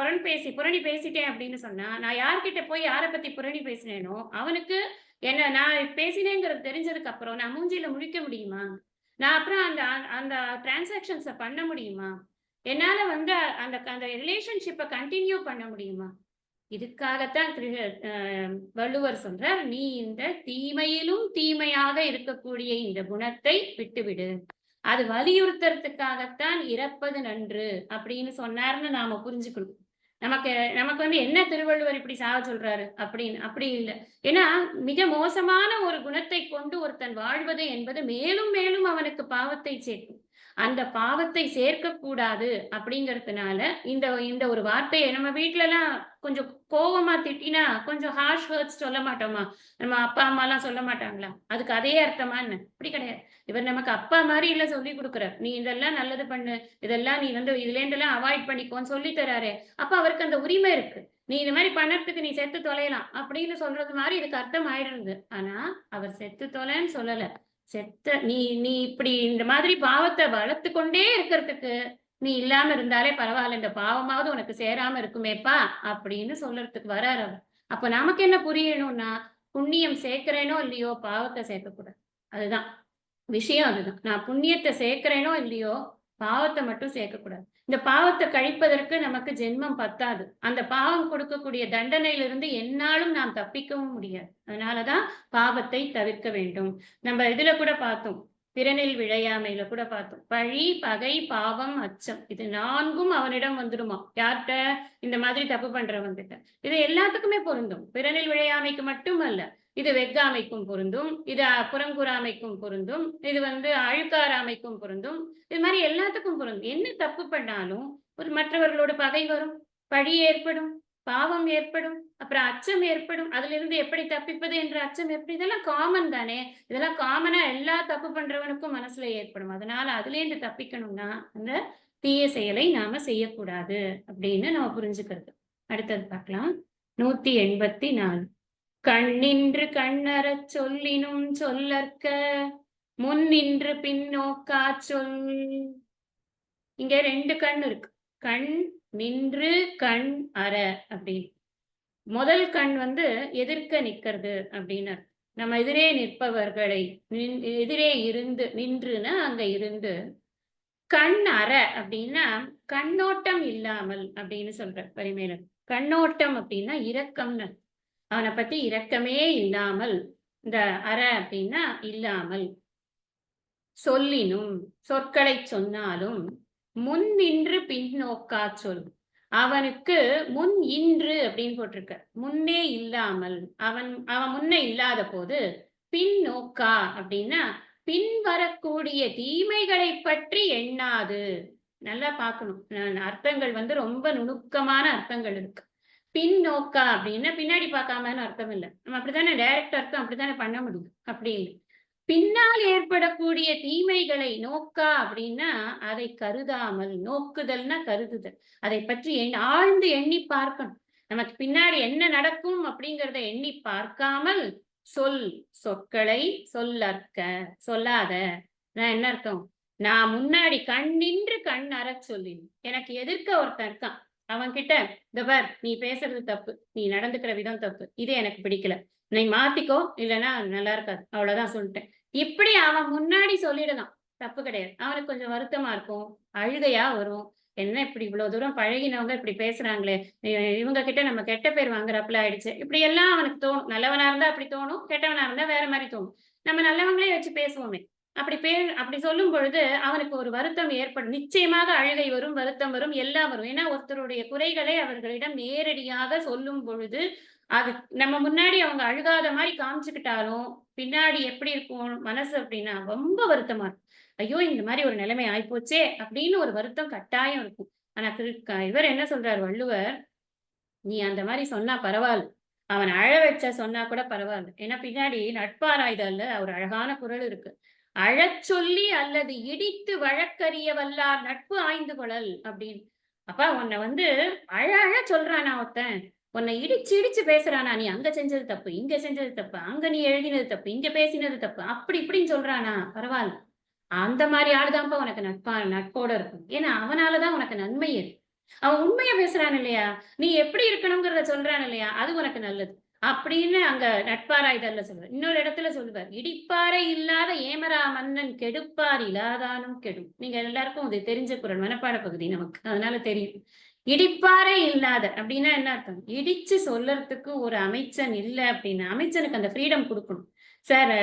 புரணி பேசிட்டேன் அப்படின்னு சொன்னா, நான் யார்கிட்ட போய் யார பத்தி புரணி பேசினேனோ, அவனுக்கு என்ன நான் பேசினேங்கிறது தெரிஞ்சதுக்கு அப்புறம் நான் மூஞ்சில முழிக்க முடியுமா? நான் அப்புறம் அந்த அந்த டிரான்சாக்ஷன்ஸ பண்ண முடியுமா? என்னால வந்து அந்த அந்த ரிலேஷன்ஷிப்ப கன்டின்யூ பண்ண முடியுமா? இதுக்காகத்தான் வள்ளுவர் சொல்றார், "நீ இந்த தீமையிலும் தீமையாக இருக்கக்கூடிய இந்த குணத்தை விட்டுவிடு." அது வலியுறுத்துறதுக்காகத்தான் இறப்பது நன்று அப்படின்னு சொன்னார்ன்னு நாம புரிஞ்சுக்கணும். நமக்கு நமக்கு வந்து என்ன திருவள்ளுவர் இப்படி சாவ சொல்றாரு அப்படின்னு அப்படி இல்ல. ஏன்னா மிக மோசமான ஒரு குணத்தை கொண்டு ஒருத்தன் வாழ்வது என்பது மேலும் மேலும் அவனுக்கு பாவத்தை சேர்க்கும். அந்த பாவத்தை சேர்க்கக்கூடாது அப்படிங்கிறதுனால இந்த இந்த ஒரு வார்த்தைய நம்ம வீட்லலாம் கொஞ்சம் கோவமா திட்டினா கொஞ்சம் ஹார்ஷ் வேர்ட்ஸ் சொல்ல மாட்டோமா? நம்ம அப்பா, அம்மாலாம் சொல்ல மாட்டாங்களா? அதுக்கு அதே அர்த்தமா என்ன? அப்படி கிடையாது. இவர் நமக்கு அப்பா மாரி இல்ல சொல்லிக் குடுக்குறார். நீ இதெல்லாம் நல்லது பண்ணு. இதெல்லாம் நீ வந்து இதுலேருந்தெல்லாம் அவாய்ட் பண்ணிக்கோன்னு சொல்லி தராரே! அப்ப அவருக்கு அந்த உரிமை இருக்கு. நீ இது மாரி பண்ணறதுக்கு நீ செத்து தொலையலாம். அப்படின்னு சொல்றது மாரி இதுக்கு அர்த்தம் ஆயிடுது. ஆனா, அவர் செத்து தொலைன்னு சொல்லல. நீ நீ இப்படி இந்த மாதிரி பாவத்த வளர்த்துக் கொண்டே இருக்கிறதுக்கு, நீ இல்லாம இருந்தாலே பரவால்ல. இந்த பாவமாவது உனக்கு சேராம இருக்குமேப்பா! அப்படின்னு சொல்றதுக்கு வராரு அவர். அப்ப நமக்கு என்ன புரியணும்னா, புண்ணியம் சேர்க்கிறேனோ இல்லையோ, பாவத்த சேர்க்கக்கூடாது. அதுதான். விஷயம் அதுதான். நான் புண்ணியத்த சேர்க்கிறேனோ இல்லையோ, பாவத்த மட்டும் சேர்க்கக்கூடாது. இந்த பாவத்த கழிப்பதற்கு நமக்கு ஜென்மம் பத்தாது. அந்த பாவம் கொடுக்கக்கூடிய தண்டனையிலிருந்து எந்நாளும் நாம் தப்பிக்கவும் முடியாது. அதனால தான் பாவத்தை தவிர்க்க வேண்டும். நம்ம இதுல கூட பார்த்தோம். பிறனில் விழையாமையில கூட பார்த்தோம். பழி, பகை, பாவம், அச்சம். இது 4ம் அவனிடம் வந்துடுமாம். யார்ட்ட? இந்த மாதிரி தப்பு பண்றவன்கிட்ட. இது எல்லாத்துக்குமே பொருந்தும். பிறனில் விழையாமைக்கு மட்டுமல்ல. இது வெஃகாமைக்கும் பொருந்தும். இது புறங்கூறாமைக்கும் பொருந்தும். இது வந்து அழுக்காராமைக்கும் பொருந்தும். இது மாரி எல்லாத்துக்கும் பொருந்தும். என்ன தப்பு பண்ணாலும் ஒரு மற்றவர்களோட பகை வரும், பழி ஏற்படும், பாவம் ஏற்படும், அப்புறம் அச்சம் ஏற்படும். அதிலிருந்து எப்படி தப்பிப்பது என்ற அச்சம் எப்படி இதெல்லாம் காமன் தானே! இதெல்லாம் காமனா எல்லா தப்பு பண்றவனுக்கும் மனசுல ஏற்படும். அதனால அதிலேருந்து தப்பிக்கணும்னா, அந்த தீய செயலை நாம செய்யக்கூடாது அப்படின்னு நம்ம புரிஞ்சுக்கிறது. அடுத்தது பார்க்கலாம். 184 கண்ணின்று கண்ணறச் சொல்லினும் சொல்லற்க முன்னின்று பின்னோக்காச் சொல். இங்க 2 கண் இருக்கு. கண் நின்று கண் அற அப்படின்னு. முதல் கண் வந்து எதிர்க்க நிக்கிறது அப்படின்னு அர்த்தம். நம்ம எதிரே நிற்பவர்களை எதிரே இருந்து நின்றுனா அங்க இருந்து. கண் அற அப்படின்னா கண்ணோட்டம் இல்லாமல் அப்படின்னு சொல்ற பரிமேலன். கண்ணோட்டம் அப்படின்னா இரக்கம்னு. அவனை பத்தி இரக்கமே இல்லாமல், இந்த அற அப்படின்னா இல்லாமல், சொல்லினும் சொற்களை சொன்னாலும், முன் நின்று பின்னோக்கா சொல். அவனுக்கு முன் இன்று அப்படின்னு போட்டிருக்க. முன்னே இல்லாமல், அவன் அவன் முன்ன இல்லாத போது, பின் நோக்கா அப்படின்னா பின் வரக்கூடிய தீமைகளை பற்றி எண்ணாது. நல்லா பார்க்கணும். அர்த்தங்கள் வந்து ரொம்ப நுணுக்கமான அர்த்தங்கள் இருக்கு. பின்னோக்கா அப்படின்னா பின்னாடி பார்க்காமன்னு அர்த்தம் இல்ல. நம்ம அப்படித்தானே டைரக்ட் அர்த்தம் அப்படித்தானே பண்ண முடியும். அப்படி இல்ல. பின்னால் ஏற்படக்கூடிய தீமைகளை நோக்கா அப்படின்னா, அதை கருதாமல், நோக்குதல்னா கருதுதல். அதைப் பற்றி ஆழ்ந்து எண்ணி பார்க்கணும். நமக்கு பின்னாடி என்ன நடக்கும் அப்படிங்கிறத எண்ணி பார்க்காமல், சொல் சொற்களை சொல்லற்க, சொல்லாத. என்ன அர்த்தம்? நான் முன்னாடி கண் நின்று கண் அறச் சொல்லின். எனக்கு எதிர்க்க ஒருத்தன் இருக்கான். அவன்கிட்ட, "இந்த பார், நீ பேசுறது தப்பு. நீ நடந்துக்கிற விதம் தப்பு. இது எனக்கு பிடிக்கல. நீ மாத்திக்கோ, இல்லன்னா நல்லா இருக்காது." அவ்வளவுதான் சொல்லிட்டேன். இப்படி அவன் முன்னாடி சொல்லிடலாம். தப்பு கிடையாது. அவனுக்கு கொஞ்சம் வருத்தமா இருக்கும். அழுகையா வரும். என்ன இப்படி இவ்வளவு தூரம் பழகினவங்க இப்படி பேசுறாங்களே! இவங்க கிட்ட நம்ம கெட்ட பேர் வாங்குறாப்புல ஆயிடுச்சு. இப்படி எல்லாம் அவனுக்கு தோணும். நல்லவனா இருந்தா அப்படி தோணும். கெட்டவனா இருந்தா வேற மாரி தோணும். நம்ம நல்லவங்களே வச்சு பேசுவோமே! அப்படி சொல்லும் பொழுது அவனுக்கு ஒரு வருத்தம் ஏற்படும். நிச்சயமாக அழுகை வரும், வருத்தம் வரும், எல்லாம் வரும். ஏன்னா ஒருத்தருடைய குறைகளை அவர்களிடம் நேரடியாக சொல்லும் பொழுது, அது நம்ம முன்னாடி அவங்க அழுகாத மாரி காமிச்சுக்கிட்டாலும், பின்னாடி எப்படி இருக்கும் மனசு அப்படின்னா, ரொம்ப வருத்தமா இருக்கும். ஐயோ! இந்த மாரி ஒரு நிலைமை ஆயிப்போச்சே! அப்படின்னு ஒரு வருத்தம் கட்டாயம் இருக்கும். ஆனா இவர் என்ன சொல்றாரு வள்ளுவர், "நீ அந்த மாரி சொன்னா பரவால்ல. அவன அழ வச்சா சொன்னா கூட பரவால்ல." ஏன்னா பின்னாடி நட்பாராய்தல்ல ஒரு அழகான குறள் இருக்கு. "அழச் சொல்லி அல்லது இடித்து வழக்கறிய வல்லார் நட்பு ஆய்ந்து கொளல்" அப்படின்னு. அப்பா உன்ன வந்து அழ அழ சொல்றானா ஒருத்தன், உன்னை இடிச்சு இடிச்சு பேசுறானா, நீ அங்க செஞ்சது தப்பு, இங்க செஞ்சது தப்பு, அங்க நீ எழுதினது தப்பு, இங்க பேசினது தப்பு, அப்படி இப்படின்னு சொல்றானா, பரவால்ல. அந்த மாரி ஆளு தான்ப்பா உனக்கு நட்போட இருக்கணும். ஏன்னா அவனால தான் உனக்கு நன்மை இருக்கு. அவன் உண்மைய பேசுறான் இல்லையா? நீ எப்படி இருக்கணும்ங்கிறத சொல்றான் இல்லையா? அது உனக்கு நல்லது. அப்படின்னு அங்க நட்பாராய்தல்ல சொல்லுவார். இன்னொரு இடத்துல சொல்லுவார். "இடிப்பாரை இல்லாத ஏமரா மன்னன் கெடுப்பார் இலாதானும் கெடும்." நீங்க எல்லாருக்கும் இது தெரிஞ்ச குறள். மனப்பாட பகுதி நமக்கு. அதனால தெரியும். இடிப்பாரை இல்லாத அப்படின்னா என்ன அர்த்தம்? இடிச்சு சொல்லறதுக்கு ஒரு அமைச்சன் இல்ல அப்படின்னா, அமைச்சனுக்கு அந்த ஃப்ரீடம் குடுக்கணும். சார்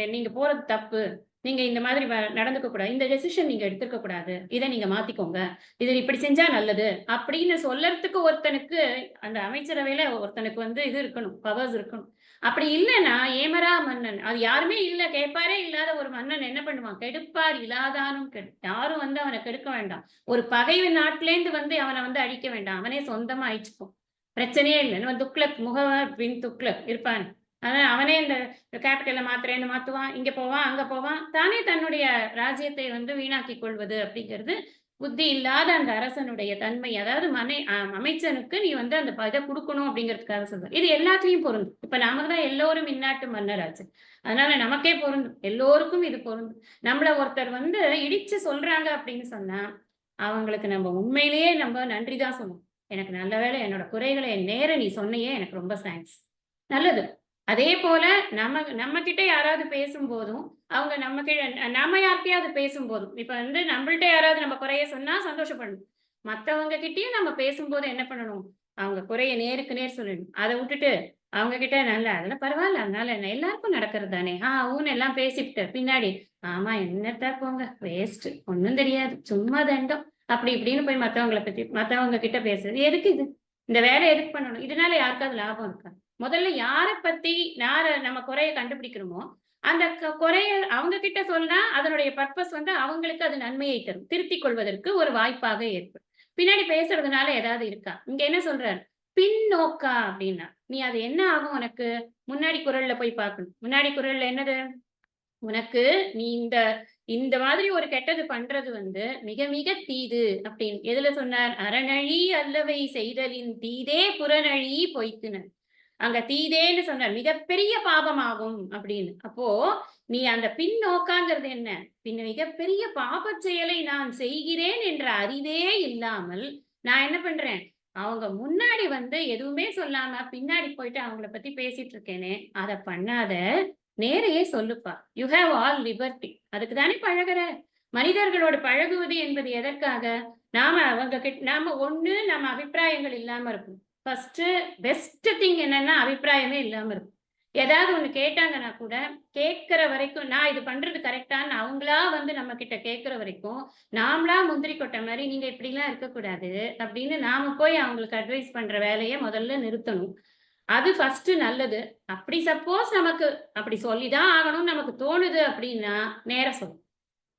நீங்க போறது தப்பு. நீங்க இந்த மாதிரி நடந்துக்க கூடாது. இந்த டெசிஷன் நீங்க எடுத்துக்க கூடாது. இத நீங்க மாத்திக்கோங்க. இத இப்படி செஞ்சா நல்லது. அப்படின்னு சொல்லறதுக்கு ஒருத்தனுக்கு அந்த அமைச்சரவையில ஒருத்தனுக்கு வந்து இது இருக்கணும். பவர்ஸ் இருக்கணும். அப்படி இல்லன்னா, ஏமரா மன்னன். அது யாருமே இல்ல, கேட்பாரே இல்லாத ஒரு மன்னன் என்ன பண்ணுவான்? கெடுப்பார் இலாதானும் கெடும். யாரும் வந்து அவன கெடுக்க வேண்டாம். ஒரு பகை நாட்டிலேருந்து வந்து அவன வந்து அழிக்க வேண்டாம். அவனே சொந்தமா அழிச்சுக்கும். பிரச்சனையே இல்ல. நம்ம துக்ளக் முகமது பின் துக்ளக் இருப்பான். அதான் அவனே இந்த கேபிட்டல மாத்துறேன்னு மாத்துவான். இங்க போவான், அங்க போவான். தானே தன்னுடைய ராஜ்யத்தை வந்து வீணாக்கிக் கொள்வது அப்படிங்கிறது புத்தி இல்லாத அந்த அரசனுடைய தன்மை. அதாவது அமைச்சனுக்கு நீ வந்து அந்த இத குடுக்கணும் அப்படிங்கிறதுக்காக சொல்றேன். இது எல்லாத்துலயும் பொருந்தும். இப்ப நமக்கு தான் எல்லோரும் இந்நாட்டு மன்னராச்சு. அதனால நமக்கே பொருந்தும். எல்லோருக்கும் இது பொருந்தும். நம்மள ஒருத்தர் வந்து இடிச்சு சொல்றாங்க அப்படின்னு சொன்னா, அவங்களுக்கு நம்ம உண்மையிலேயே நம்ம நன்றி தான் சொல்லணும். எனக்கு நல்ல வேளை என்னோட குறைகள நேரா நீ சொன்னியே எனக்கு ரொம்ப தேங்க்ஸ். நல்லது. அதே போல நம்ம கிட்ட யாராவது பேசும்போதும், அவங்க நம்ம யார்ட்டயாவது பேசும்போதும், இப்ப வந்து நம்மள்ட்ட யாராவது நம்ம குறைய சொன்னா சந்தோஷப்படணும். மத்தவங்க கிட்டயும் நம்ம பேசும்போது என்ன பண்ணணும்? அவங்க குறைய நேருக்கு நேர் சொல்லணும். அத விட்டுட்டு, அவங்க கிட்ட அதெல்லாம் பரவால்ல. அதனால என்ன? எல்லாருக்கும் நடக்கிறது தானே. ஊன்னு எல்லாம் பேசிப்புட்டு, பின்னாடி, ஆமா என்னத்த போங்க. வேஸ்ட். ஒண்ணும் தெரியாது. சும்மா தண்டம். அப்படி இப்படின்னு போய் மத்தவங்க கிட்ட பேசுறது. எதுக்கு இது? இந்த வேலைய எதுக்கு பண்ணணும்? இதனால யாருக்காவது லாபம் இருக்கா? முதல்ல யார நம்ம குறைய கண்டுபிடிக்கிறோமோ, அந்த குறைய அவங்க கிட்ட சொன்னா, அதனுடைய பர்ப்பஸ் வந்து அவங்களுக்கு அது நன்மையை தரும். திருத்திக் கொள்வதற்கு ஒரு வாய்ப்பாக ஏற்படும். பின்னாடி பேசுறதுனால ஏதாவது இருக்கா? இங்க என்ன சொல்றாரு? பின்னோக்கா அப்டின்னா, நீ அது என்ன ஆகும் உனக்கு? முன்னாடி குறள்ல போய் பார்க்கணும். முன்னாடி குறள்ல என்னது? உனக்கு நீ இந்த இந்த மாதிரி ஒரு கெட்டது பண்றது வந்து மிக மிக தீது அப்படின்னு எதுல சொன்னார்? "அறனழி அல்லவை செய்தலின் தீதே புறனழி பொய்த்துன." அங்க தீதேன்னு சொன்னார். மிகப்பெரிய பாபமாகும் அப்படின்னு. அப்போ நீ அந்த பின்னோக்காங்கிறது என்ன? மிகப்பெரிய பாபச் செயலை நான் செய்கிறேன் என்ற அறிவே இல்லாமல், நான் என்ன பண்றேன்? அவங்க முன்னாடி வந்து எதுவுமே சொல்லாம பின்னாடி போயிட்டு அவங்கள பத்தி பேசிட்டு இருக்கேனே, அத பண்ணாத. நேரையே சொல்லுப்பா. You have all liberty. அதுக்கு தானே பழகுற. மனிதர்களோடு பழகுவது என்பது எதற்காக? நாம ஒண்ணு நம்ம அபிப்பிராயங்கள் இல்லாம இருக்கணும். ஃபர்ஸ்ட்டு பெஸ்ட் திங் என்னன்னா, அபிப்பிராயமே இல்லாம இருக்கும். ஏதாவது ஒண்ணு கேட்டாங்கன்னா கூட, கேட்கிற வரைக்கும் நான் இது பண்றது கரெக்ட்டான்னு அவங்களா வந்து நம்மகிட்ட கேட்கிற வரைக்கும், நாமளா முந்திரி கொட்டை மாரி நீங்க இப்படிலாம் இருக்கக்கூடாது அப்படின்னு நாம போய் அவங்களுக்கு அட்வைஸ் பண்ற வேலைய முதல்ல நிறுத்தணும். அது ஃபர்ஸ்ட்டு நல்லது. அப்படி சப்போஸ் நமக்கு அப்படி சொல்லி தான் ஆகணும்னு நமக்கு தோணுது அப்படின்னா, நேரா சொல்லணும்.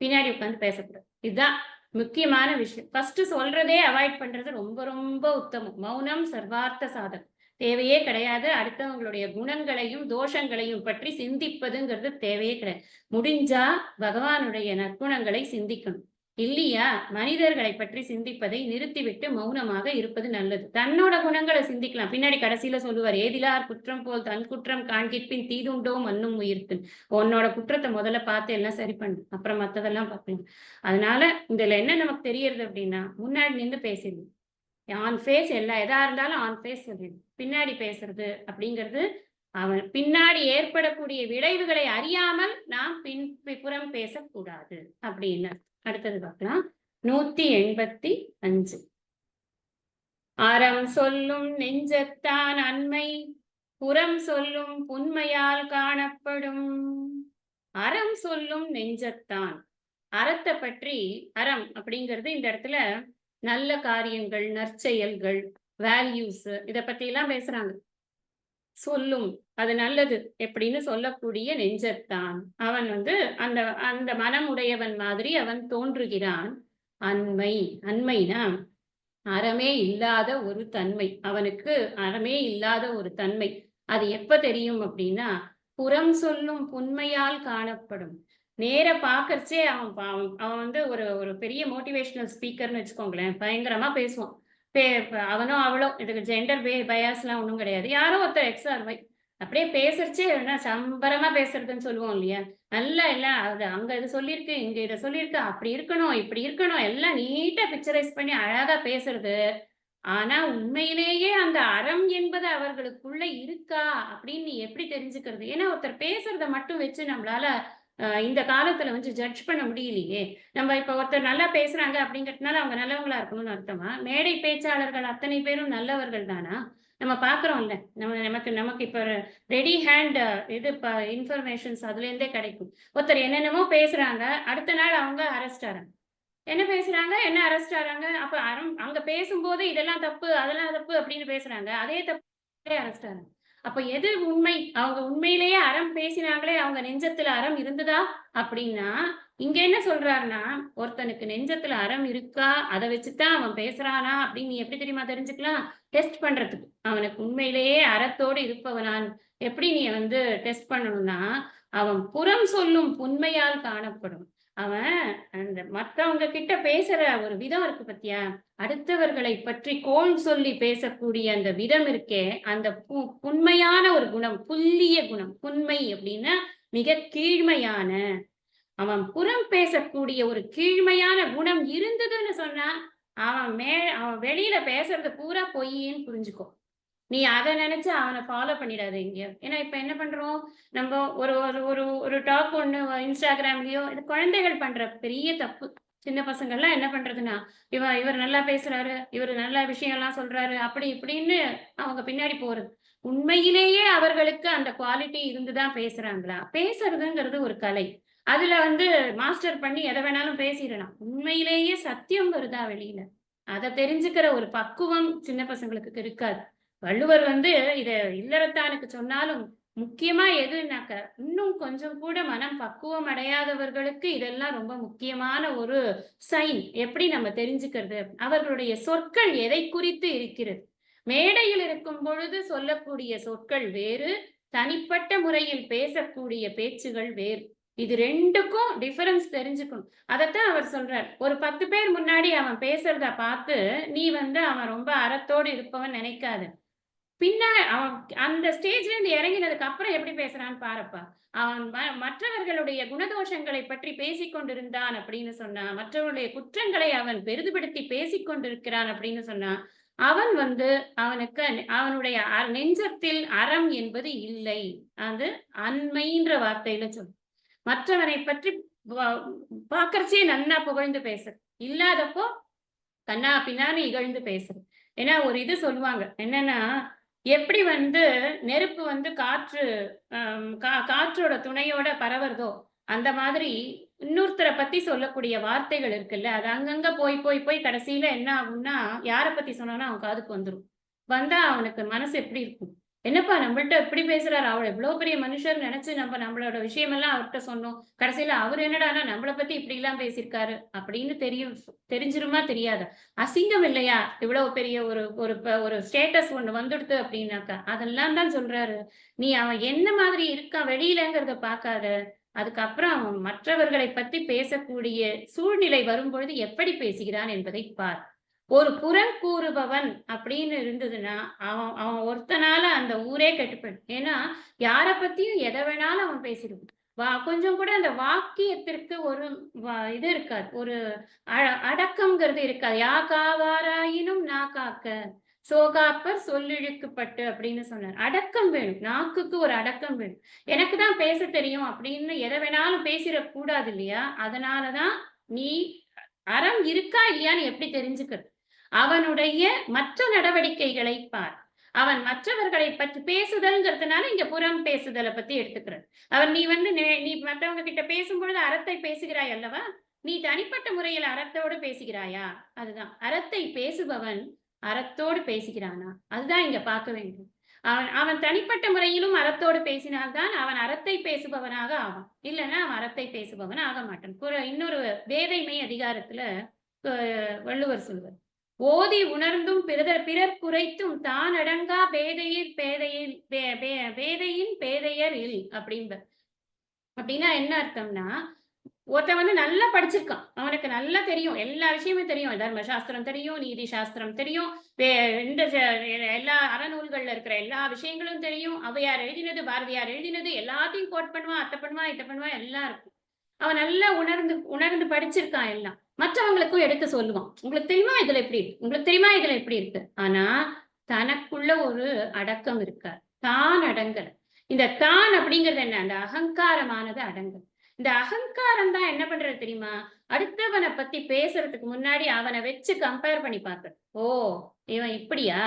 பின்னாடி உட்கார்ந்து பேசக்கூடாது. இதுதான். முக்கியமான விஷயம். ஃபர்ஸ்ட் சொல்றதே அவாய்ட் பண்றது ரொம்ப ரொம்ப உத்தமம். மௌனம் சர்வார்த்த சாதகம். தேவையே கிடையாது. அடுத்தவங்களுடைய குணங்களையும், தோஷங்களையும் பற்றி சிந்திப்பதுங்கிறது தேவையே கிடையாது. முடிஞ்சா பகவானுடைய நற்குணங்களை சிந்திக்கணும். இல்லையா, மனிதர்களை பற்றி சிந்திப்பதை நிறுத்திவிட்டு மௌனமாக இருப்பது நல்லது. தன்னோட குணங்களை சிந்திக்கலாம். பின்னாடி கடைசியில சொல்லுவார், "ஏதிலார் குற்றம் போல் தன் குற்றம் காண்கிற்பின் தீதுண்டோ மன்னும் உயிர்க்கு." உன்னோட குற்றத்தை முதல்ல பார்த்து எல்லாம் சரி பண்ணு. அப்புறம் மத்ததெல்லாம் பார்க்கலாம். அதனால இதுல என்ன நமக்கு தெரியறது அப்படின்னா, முன்னாடி நின்னு பேசிடணும். ஆன் ஃபேஸ் எதா இருந்தாலும் ஆன் ஃபேஸ் சொல்லிடணும். பின்னாடி பேசுறது அப்படிங்கிறது, அவன் பின்னாடி ஏற்படக்கூடிய விளைவுகளை அறியாமல் நாம் புறம் பேசக்கூடாது அப்படின்னு. அடுத்தது பார்க்கலாம். 185. அறம் சொல்லும் நெஞ்சத்தான் அண்மை புறம் சொல்லும் புன்மையால் காணப்படும். அறம் சொல்லும் நெஞ்சத்தான். அறத்தை பற்றி, அறம் அப்படிங்கிறது இந்த இடத்துல நல்ல காரியங்கள், நற்செயல்கள், வேல்யூஸ் இத பத்தி எல்லாம் பேசுறாங்க. சொல்லும் அது நல்லது எப்படின்னு சொல்லக்கூடிய நெஞ்சத்தான் அவன் அந்த அந்த மனம் உடையவன் மாதிரி அவன் தோன்றுகிறான். அண்மை, அண்மைனா அறமே இல்லாத ஒரு தன்மை. அவனுக்கு அறமே இல்லாத ஒரு தன்மை. அது எப்ப தெரியும் அப்படின்னா, புறம் சொல்லும் புன்மையால் காணப்படும். நேர பார்க்கறச்சே அவன் அவன் அவன் ஒரு ஒரு பெரிய மோட்டிவேஷனல் ஸ்பீக்கர்ன்னு வச்சுக்கோங்களேன். பயங்கரமா பேசுவான். அவனோ அவளோ இதுக்கு ஜெண்டர் பயாஸ்லாம் ஒண்ணும் கிடையாது. யாரோ ஒருத்தர் எக்ஸ் ஆர் ஒய். அப்படியே பேசுறச்சே என்ன சம்பரமா பேசுறதுன்னு சொல்லுவோம் இல்லையா? நல்லா எல்லாம் அது அங்க இது சொல்லியிருக்கு, இங்க இத சொல்லியிருக்கு, அப்படி இருக்கணும், இப்படி இருக்கணும், எல்லாம் நீட்டா பிக்சரைஸ் பண்ணி அழகா பேசுறது. ஆனா உண்மையிலேயே அந்த அறம் என்பது அவர்களுக்குள்ள இருக்கா அப்படின்னு நீ எப்படி தெரிஞ்சுக்கிறது? ஏன்னா ஒருத்தர் பேசுறத மட்டும் வச்சு நம்மளால இந்த காலத்துல ஜட்ஜ் பண்ண முடியலையே. நம்ம இப்ப ஒருத்தர் நல்லா பேசுறாங்க அப்படிங்கிறதுனால அவங்க நல்லவங்களா இருக்கணும்னு அர்த்தமா? மேடை பேச்சாளர்கள் அத்தனை பேரும் நல்லவர்கள் தானா? நம்ம பார்க்குறோம்ல. நமக்கு நமக்கு இப்ப ரெடி ஹேண்ட் இன்ஃபர்மேஷன்ஸ் அதுலேருந்தே கிடைக்கும். ஒருத்தர் என்னென்னமோ பேசுறாங்க. அடுத்த நாள் அவங்க அரெஸ்ட் ஆறாங்க. என்ன பேசுறாங்க? என்ன அரெஸ்ட் ஆறாங்க? அப்ப அங்க பேசும்போது இதெல்லாம் தப்பு, அதெல்லாம் தப்பு அப்படின்னு பேசுறாங்க. அதே தப்பு அரெஸ்ட் ஆறாங்க. அப்ப எது உண்மை? அவங்க உண்மையிலேயே அறம் பேசினாங்களே, அவங்க நெஞ்சத்துல அறம் இருந்ததா? அப்படின்னா, இங்க என்ன சொல்றாருன்னா, ஒருத்தனுக்கு நெஞ்சத்துல அறம் இருக்கா? அத வச்சு தான் அவன் பேசுறானா? அப்படின்னு நீ எப்படி தெரியுமா தெரிஞ்சுக்கலாம்? டெஸ்ட் பண்றதுக்கு. அவனுக்கு உண்மையிலேயே அறத்தோடு இருப்பவனான் எப்படி நீ டெஸ்ட் பண்ணணும்னா, அவன் புறம் சொல்லும் புன்மையால் காணப்படும். அவன் அந்த மத்தவங்க கிட்ட பேசுற ஒரு விதம் இருக்கு பாத்தியா? அடுத்தவர்களை பற்றி கோள் சொல்லி பேசக்கூடிய அந்த விதம் இருக்கே, அந்த புன்மையான ஒரு குணம், புல்லிய குணம். புன்மை அப்படின்னா மிக கீழ்மையான. அவன் புறம் பேசக்கூடிய ஒரு கீழ்மையான குணம் இருந்ததுன்னு சொன்னா, அவன் வெளியில பேசுறது பூரா பொய்யின்னு புரிஞ்சுக்கோ. நீ அத நெனச்சு அவன ஃபாலோ பண்ணிடாத எங்கேயாவது. ஏன்னா, இப்ப என்ன பண்றோம்? நம்ப ஒரு ஒரு ஒரு ஒரு டாக் ஒண்ணு Instagramலயோ இது குழந்தைகள் பண்ற பெரிய தப்பு. சின்ன பசங்கள்லாம் என்ன பண்றதுன்னா, இவர் நல்லா பேசுறாரு, இவரு நல்ல விஷயம்லாம் சொல்றாரு, அப்படி இப்படின்னு அவங்க பின்னாடி போறது. உண்மையிலேயே அவர்களுக்கு அந்த குவாலிட்டி இருந்து தான் பேசுறாங்களா? பேசுறதுங்கிறது ஒரு கலை. அதுல மாஸ்டர் பண்ணி எத வேணாலும் பேசிறலாம். உண்மையிலேயே சத்தியம் வருதா வெளியில? அத தெரிஞ்சுக்கிற ஒரு பக்குவம் சின்ன பசங்களுக்கு இருக்காது. வள்ளுவர் இத இல்லறத்தானுக்கு சொன்னாலும், முக்கியமா எதுனாக்க, இன்னும் கொஞ்சம் கூட மனம் பக்குவம் அடையாதவர்களுக்கு இதெல்லாம் ரொம்ப முக்கியமான ஒரு சைன். எப்படி நம்ம தெரிஞ்சுக்கிறது? அவர்களுடைய சொற்கள் எதை குறித்து இருக்கிறது? மேடையில் இருக்கும் பொழுது சொல்லக்கூடிய சொற்கள் வேறு, தனிப்பட்ட முறையில் பேசக்கூடிய பேச்சுகள் வேறு. இது 2க்கும் டிஃபரன்ஸ் தெரிஞ்சுக்கணும். அதத்தான் அவர் சொல்றார். ஒரு 10 பேர் முன்னாடி அவன் பேசுறத பார்த்து, நீ அவன் ரொம்ப அறத்தோடு இருப்பவன் நினைக்காத. அவன் அந்த ஸ்டேஜ்ல இருந்து இறங்கினதுக்கு அப்புறம் எப்படி பேசுறான்னு பாரப்பா. அவன் மற்றவர்களுடைய குணதோஷங்களை பற்றி பேசிக் கொண்டிருந்தான் அப்படின்னு சொன்னா, மற்றவர்களுடைய குற்றங்களை அவன் பெரிதுபடுத்தி பேசிக் கொண்டிருக்கிறான் அப்படின்னு சொன்னா, அவன் அவனுக்கு அவனுடைய நெஞ்சத்தில் அறம் என்பது இல்லை. அது அன்மைன்ற வார்த்தையில சொல்லு. மற்றவனை பற்றி வ பார்க்கறச்சே நன்னா புகழ்ந்து பேசு. இல்லாதப்போ கன்னா பின்னான்னு இகழ்ந்து பேசுறது. ஏன்னா ஒரு இது சொல்லுவாங்க. என்னன்னா, எப்படி நெருப்பு காற்று காற்றோட துணையோட பரவுறதோ, அந்த மாதிரி இன்னொருத்தர பத்தி சொல்லக்கூடிய வார்த்தைகள் இருக்குல்ல, அது அங்கங்க போய் போய் போய் கடைசியில என்ன ஆகும்னா, யார பத்தி சொன்னானோ அவன் காதுக்கு வந்துரும். வந்தா அவனுக்கு மனசு எப்படி இருக்கும்? என்னப்பா நம்மள்ட்ட இப்படி பேசுறாரு. அவர் எவ்வளோ பெரிய மனுஷர் நெனச்சு நம்மளோட விஷயமெல்லாம் அவர்ட்ட சொன்னோம். கடைசியில அவரு என்னடான்னா நம்மள பத்தி இப்படிலாம் பேசியிருக்காரு அப்படின்னு தெரிஞ்சிருமா தெரியாதா? அசிங்கம் இல்லையா? இவ்வளவு பெரிய ஒரு ஒரு ஒரு ஸ்டேட்டஸ் ஒண்ணு வந்துடுது அப்படின்னாக்கா. அதெல்லாம் தான் சொல்றாரு. நீ அவன் என்ன மாதிரி இருக்கான் வெளியிலங்கிறத பார்க்காத. அதுக்கப்புறம் அவன் மற்றவர்களை பத்தி பேசக்கூடிய சூழ்நிலை வரும்பொழுது எப்படி பேசுகிறான் என்பதை பார். ஒரு புறம் கூறுபவன் அப்படின்னு இருந்ததுன்னா, அவன் அவன் ஒருத்தனால அந்த ஊரே கெட்டு போயிடும். ஏன்னா, யார பத்தியும் எத வேணாலும் அவன் பேசிடுவான். கொஞ்சம் கூட அந்த வாக்கியத்திற்கு ஒரு இது இருக்காது. ஒரு அடக்கம்ங்கிறது இருக்காது. "யா காவாராயினும் நா காக்க, சோகாப்பர் சொல்லிழுக்குப்பட்டு" அப்படின்னு சொன்னார். அடக்கம் வேணும். நாக்குக்கு ஒரு அடக்கம் வேணும். எனக்கு தான் பேசத் தெரியும் அப்படின்னு எத வேணாலும் பேசிறக் கூடாது இல்லையா? அதனால தான் நீ அறம் இருக்கா இல்லையான்னு எப்படி தெரிஞ்சுக்கிறது? அவனுடைய மற்ற நடவடிக்கைகளை பார். அவன் மற்றவர்களை பற்றி பேசுதல்ங்கிறதுனால இங்க புறம் பேசுதல பத்தி எடுத்துக்கிறது. நீ வந்து நீ மத்தவங்க கிட்ட பேசும்பொழுது அறத்தை பேசுகிறாய் அல்லவா? நீ தனிப்பட்ட முறையில் அறத்தோடு பேசுகிறாயா? அதுதான். அறத்தை பேசுபவன் அறத்தோடு பேசுகிறானா? அதுதான் இங்க பார்க்க வேண்டும். அவன் அவன் தனிப்பட்ட முறையிலும் அறத்தோடு பேசினால் தான் அவன் அறத்தை பேசுபவனாக ஆவான். இல்லன்னா அவன் அறத்தை பேசுபவன் ஆக மாட்டான். இன்னொரு வேதைமை அதிகாரத்துல வள்ளுவர் சொல்லுவார். ஓதி உணர்ந்தும் பிறர் குறைத்தும் தான் அடங்கா பேதையில் பேதையில் பேதையின் பேதையர் இல் அப்படிம்பார். அப்படின்னா என்ன அர்த்தம்னா, ஒருத்தன் வந்து நல்லா படிச்சிருக்கான். அவனுக்கு நல்லா தெரியும். எல்லா விஷயமும் தெரியும். தர்ம சாஸ்திரம் தெரியும், நீதி சாஸ்திரம் தெரியும். வே இந்த எல்லா அறநூல்கள்ல இருக்கிற எல்லா விஷயங்களும் தெரியும். ஔவையார் எழுதினது, பாரதியார் எழுதினது எல்லாத்தையும் கோட் பண்ணுவான், அத பண்ணுவான், இத பண்ணுவான் எல்லாம் இருக்கும். அவன் நல்லா உணர்ந்து உணர்ந்து படிச்சிருக்கான் எல்லாம். மற்றவங்களுக்கும் எடுத்து சொல்லுவான். உங்களுக்கு தெரியுமா இதுல எப்படி இருக்கு? உங்களுக்கு தெரியுமா இதுல எப்படி இருக்கு? ஆனா, தனக்குள்ள ஒரு அடக்கம் இருக்காது. தான் அடங்கல. இந்த தான் அப்படிங்கிறது என்ன? அந்த அகங்காரமானது அடங்கல். இந்த அகங்காரம் தான் என்ன பண்றது தெரியுமா? அடுத்தவன பத்தி பேசுறதுக்கு முன்னாடி அவன வச்சு கம்பேர் பண்ணி பாக்குறது. ஓ! இவன் இப்படியா?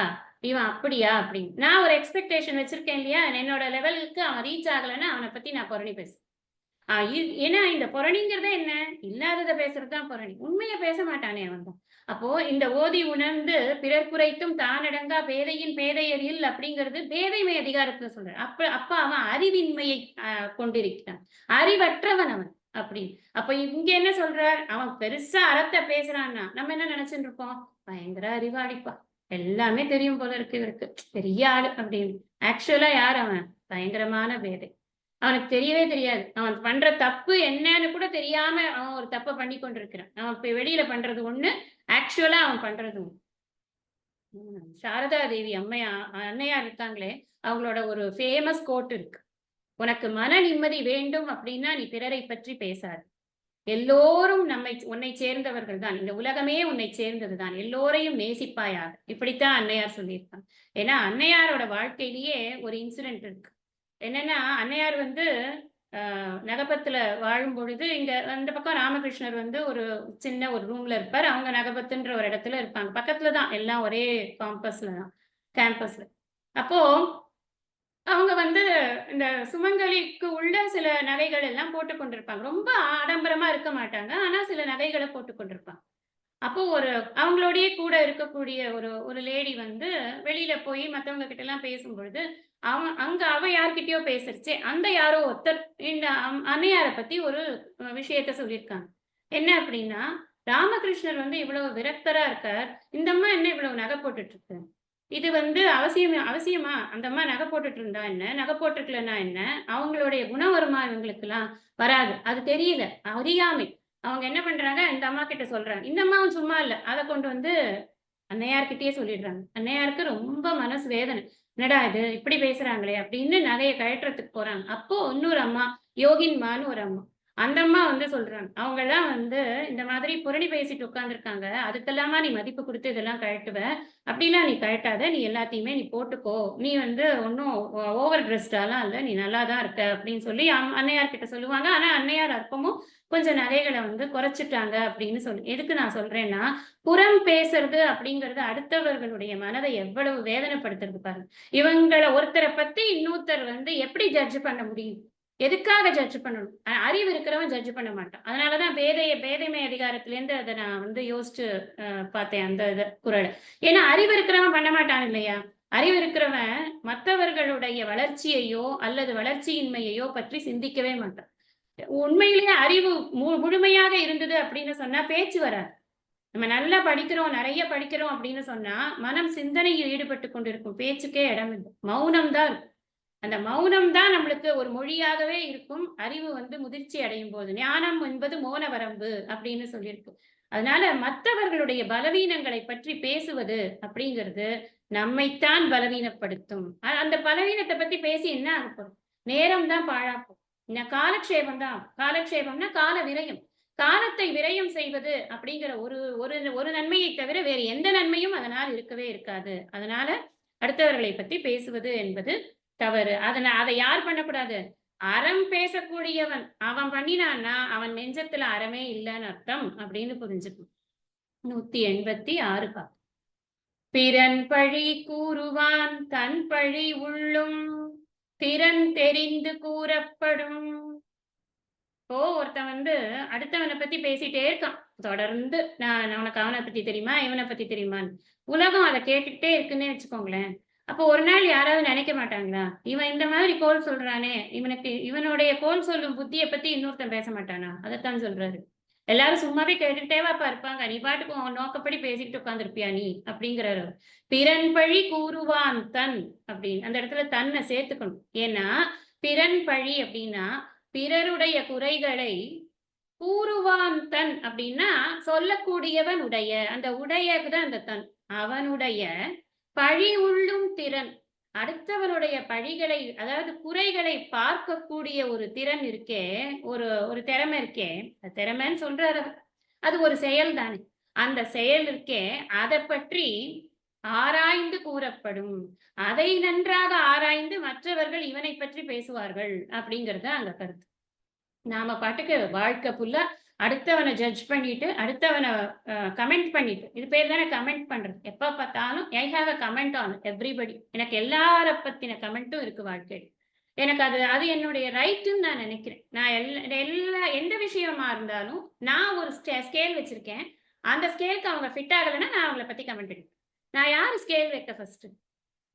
இவன் அப்படியா? அப்படின்னு. நான் ஒரு எக்ஸ்பெக்டேஷன் வச்சிருக்கேன் இல்லையா? என்னோட லெவலுக்கு அவன் ரீச் ஆகலன்னா அவன பத்தி நான் புரணி பேசுவேன். ஏன்னா இந்த புரணிங்கிறதே என்ன? இல்லாதத பேசுறது தான் புரணி. உண்மைய பேச மாட்டானே அவன் தான். அப்போ இந்த ஓதி உணர்ந்து பிறர் குறைத்தும் தானடங்கா பேதையின் பேதையர் இல் அப்படிங்கிறது பேதைமை அதிகாரத்துல சொல்றார். அப்ப அவன் அறிவின்மையை கொண்டிருக்கிறான். அறிவற்றவன் அவன். அப்படி. அப்ப இங்க என்ன சொல்றார்? அவன் பெருசா அறத்த பேசுறான்னா, நம்ம என்ன நினைச்சுட்டு இருப்போம்? பயங்கர அறிவாளிப்பா. எல்லாமே தெரியும் போல இருக்கு இவருக்கு. பெரிய ஆளு அப்படின்னு. ஆக்சுவலா யார் அவன்? பயங்கரமான பேதை. அவனுக்கு தெரியவே தெரியாது. அவன் பண்ற தப்பு என்னன்னு கூட தெரியாம அவன் ஒரு தப்ப பண்ணி கொண்டிருக்கிறான். அவன் இப்ப வெளியில பண்றது ஒண்ணு, ஆக்சுவலா அவன் பண்றது ஒண்ணு. சாரதா தேவி அன்னையார் இருக்காங்களே, அவங்களோட ஒரு ஃபேமஸ் கோட் இருக்கு. "உனக்கு மன நிம்மதி வேண்டும் அப்படின்னா, நீ பிறரை பற்றி பேசாத. எல்லோரும் உன்னை சேர்ந்தவர்கள் தான். இந்த உலகமே உன்னை சேர்ந்தது தான். எல்லோரையும் நேசிப்பாயாக." இப்படித்தான் அன்னையார் சொல்லியிருக்காங்க. ஏன்னா, அன்னையாரோட வாழ்க்கையிலேயே ஒரு இன்சிடென்ட் இருக்கு. என்னன்னா, அன்னையார் வந்து நகபத்துல வாழும்பொழுது, இங்க அந்த பக்கம் ராமகிருஷ்ணர் வந்து ஒரு சின்ன ஒரு ரூம்ல இருப்பார். அவங்க நகபத்துன்ற ஒரு இடத்துல இருப்பாங்க. பக்கத்துல தான். எல்லாம் ஒரே காம்பஸ்ல தான். கேம்பஸ்ல. அப்போ அவங்க வந்து இந்த சுமங்கலிக்கு உள்ள சில நகைகள் எல்லாம் போட்டுக் கொண்டிருப்பாங்க. ரொம்ப ஆடம்பரமா இருக்க மாட்டாங்க. ஆனா சில நகைகள போட்டுக் கொண்டிருப்பாங்க. அப்போ அவங்களோடயே கூட இருக்கக்கூடிய ஒரு ஒரு லேடி வந்து வெளியில போய் மத்தவங்க கிட்டலாம் பேசும்பொழுது, அவ யார்கிட்டயோ பேசுறச்சே, அந்த யாரோ ஒருத்தர் இந்த அன்னையார பத்தி ஒரு விஷயத்த சொல்லியிருக்காங்க. என்ன அப்படின்னா, "ராமகிருஷ்ணர் வந்து இவ்வளவு விரக்தரா இருக்கார். இந்த அம்மா என்ன இவ்வளவு நகை போட்டுட்டு இருக்கு? இது வந்து அவசியமா? அந்த அம்மா நகை போட்டுட்டு இருந்தா என்ன? நகை போட்டுக்கலன்னா என்ன? அவங்களுடைய குணம் வருமா இவங்களுக்கெல்லாம்? வராது. அது தெரியல. அறியாமை. அவங்க என்ன பண்றாங்க, இந்த அம்மா கிட்ட சொல்றாங்க. இந்த அம்மாவும் சும்மா இல்ல. அத கொண்டு வந்து அன்னையார்கிட்டயே சொல்லிடுறாங்க. அன்னையாருக்கு ரொம்ப மனசு வேதனை. "என்னடா இது இப்படி பேசுறாங்களே!" அப்படின்னு நகைய கழட்டுறதுக்கு போறாங்க. அப்போ இன்னொரு அம்மா, யோகின்மான்னு ஒரு அம்மா. அந்த அம்மா வந்து சொல்றாங்க. அவங்கலாம் வந்து இந்த மாதிரி புரணி பேசிட்டு உட்கார்ந்துருக்காங்க. "அதுக்கெல்லாமா நீ மதிப்பு குடுத்து இதெல்லாம் கழட்டுவ? அப்படிலாம் நீ கழட்டாத. நீ எல்லாத்தையுமே நீ போட்டுக்கோ. நீ வந்து ஒண்ணும் ஓவர் ட்ரெஸ்டாலாம் இல்ல. நீ நல்லா தான் இருக்க." அப்படின்னு சொல்லி அன்னையார் கிட்ட சொல்லுவாங்க. ஆனா அன்னையார் அப்பமும் கொஞ்சம் நகைகள வந்து குறைச்சுட்டாங்க அப்படின்னு எதுக்கு நான் சொல்றேன்னா, புறம் பேசுறது அப்படிங்கிறது அடுத்தவர்களுடைய மனதை எவ்வளவு வேதனைப்படுத்துறது பாருங்க. ஒருத்தர பத்தி இன்னொருத்தர் வந்து எப்படி ஜட்ஜ் பண்ண முடியும்? எதுக்காக ஜட்ஜ் பண்ணணும்? அறிவு இருக்கிறவன் ஜட்ஜ் பண்ண மாட்டான். அதனால தான் பேதைமை அதிகாரத்திலேருந்து அத நான் வந்து யோசிச்சு பார்த்தேன் அந்த குறள. ஏன்னா அறிவு இருக்கிறவன் பண்ண மாட்டான் இல்லையா? அறிவு இருக்கிறவன் மற்றவர்களுடைய வளர்ச்சியையோ அல்லது வளர்ச்சியின்மையையோ பற்றி சிந்திக்கவே மாட்டான். உண்மையிலேயே அறிவு முழுமையாக இருந்தது அப்படின்னு சொன்னா பேச்சு வராது. நம்ம நல்லா படிக்கிறோம், நிறைய படிக்கிறோம் அப்படின்னு சொன்னா, மனம் சிந்தனையில் ஈடுபட்டு கொண்டிருக்கும். பேச்சுக்கே இடம் இல்லை. மௌனம் தான் இருக்கும். அந்த மௌனம் தான் நம்மளுக்கு ஒரு மொழியாகவே இருக்கும். அறிவு முதிர்ச்சி அடையும் போது. ஞானம் என்பது மோன வரம்பு அப்படின்னு சொல்லியிருக்கு. அதனால மற்றவர்களுடைய பலவீனங்களை பற்றி பேசுவது அப்படிங்கிறது நம்மைத்தான் பலவீனப்படுத்தும். அந்த பலவீனத்தை பத்தி பேசி என்ன ஆகப்போகும்? நேரம் தான் பாழாக்கும். காலக்ஷேபம் தான். காலக்ஷேபம்னா கால விரயம். காலத்தை விரயம் செய்வது அப்படிங்கிற ஒரு ஒரு ஒரு நன்மையை தவிர வேறு எந்த நன்மையும் அதனால் இருக்கவே இருக்காது. அதனால அடுத்தவர்களை பத்தி பேசுவது என்பது தவறு. அதை யார் பண்ணக்கூடாது? அறம் பேசக்கூடியவன். அவன் பண்ணினான்னா அவன் நெஞ்சத்துல அறமே இல்லைன்னு அர்த்தம் அப்படின்னு புரிஞ்சுக்கணும். 186 பா. பிறன் பழி கூறுவான் தன் பழி உள்ளும் திறன் தெரிந்து கூறப்படும். இப்போ ஒருத்தன் அடுத்தவனை பத்தி பேசிட்டே இருக்கான். தொடர்ந்து நான் உனக்கு அவனை பத்தி தெரியுமா, இவனை பத்தி தெரியுமான்னு. உலகம் அதை கேட்டுக்கிட்டே இருக்குன்னே வச்சுக்கோங்களேன். அப்போ ஒரு நாள் யாராவது நினைக்க மாட்டாங்களா? இவன் இந்த மாதிரி கோல் சொல்றானே, இவனுடைய கோல் சொல்லும் புத்தியை பத்தி இன்னொருத்தன் பேச மாட்டானா? அதைத்தான் சொல்றாரு. எல்லாரும் சும்மாவே கேட்டுக்கிட்டேவாப்பா இருப்பாங்க. நீ பாட்டுக்கு உன் நோக்கப்படி பேசிக்கிட்டு உட்காந்துருப்பியா நீ அப்படிங்கிறாரு. பிறன் பழி கூறுவான் தன் அப்படின்னு அந்த இடத்துல தன்னை சேர்த்துக்கணும். ஏன்னா பிறன் பழி அப்படின்னா பிறருடைய குறைகளை கூறுவான் தன் அப்படின்னா சொல்லக்கூடியவன் உடைய, அந்த உடையதான் அந்த தன். அவனுடைய பழி உள்ளும் திறன், அடுத்தவனுடைய பழிகளை அதாவது குறைகளை பார்க்கக்கூடிய ஒரு திறன் இருக்கே, ஒரு திறமை இருக்கே, திறமைன்னு சொல்றாரு. அது ஒரு செயல் தானே. அந்த செயல் இருக்கே அதை பற்றி ஆராய்ந்து கூறப்படும். அதை நன்றாக ஆராய்ந்து மற்றவர்கள் இவனை பற்றி பேசுவார்கள் அப்படிங்கறது அங்க கருத்து. நாம பாட்டுக்கு வாழ்க்கை ஃபுல்லா அடுத்தவனை ஜட்ஜ் பண்ணிட்டு அடுத்தவனை கமெண்ட் பண்ணிட்டு, இது பேர் தானே கமெண்ட் பண்றது. எப்ப பார்த்தாலும் I have a comment on everybody. எனக்கு எல்லார பத்தின கமெண்ட்டும் இருக்கு வாழ்க்கையில். எனக்கு அது என்னுடைய ரைட்டுன்னு நான் நினைக்கிறேன். நான் எந்த விஷயமா இருந்தாலும் நான் ஒரு ஸ்கேல் வச்சிருக்கேன். அந்த ஸ்கேலுக்கு அவங்க ஃபிட் ஆகலைன்னா நான் அவங்கள பத்தி கமெண்ட் பண்ணிப்பேன். நான் யாரு ஸ்கேல் வைக்க ஃபர்ஸ்ட்?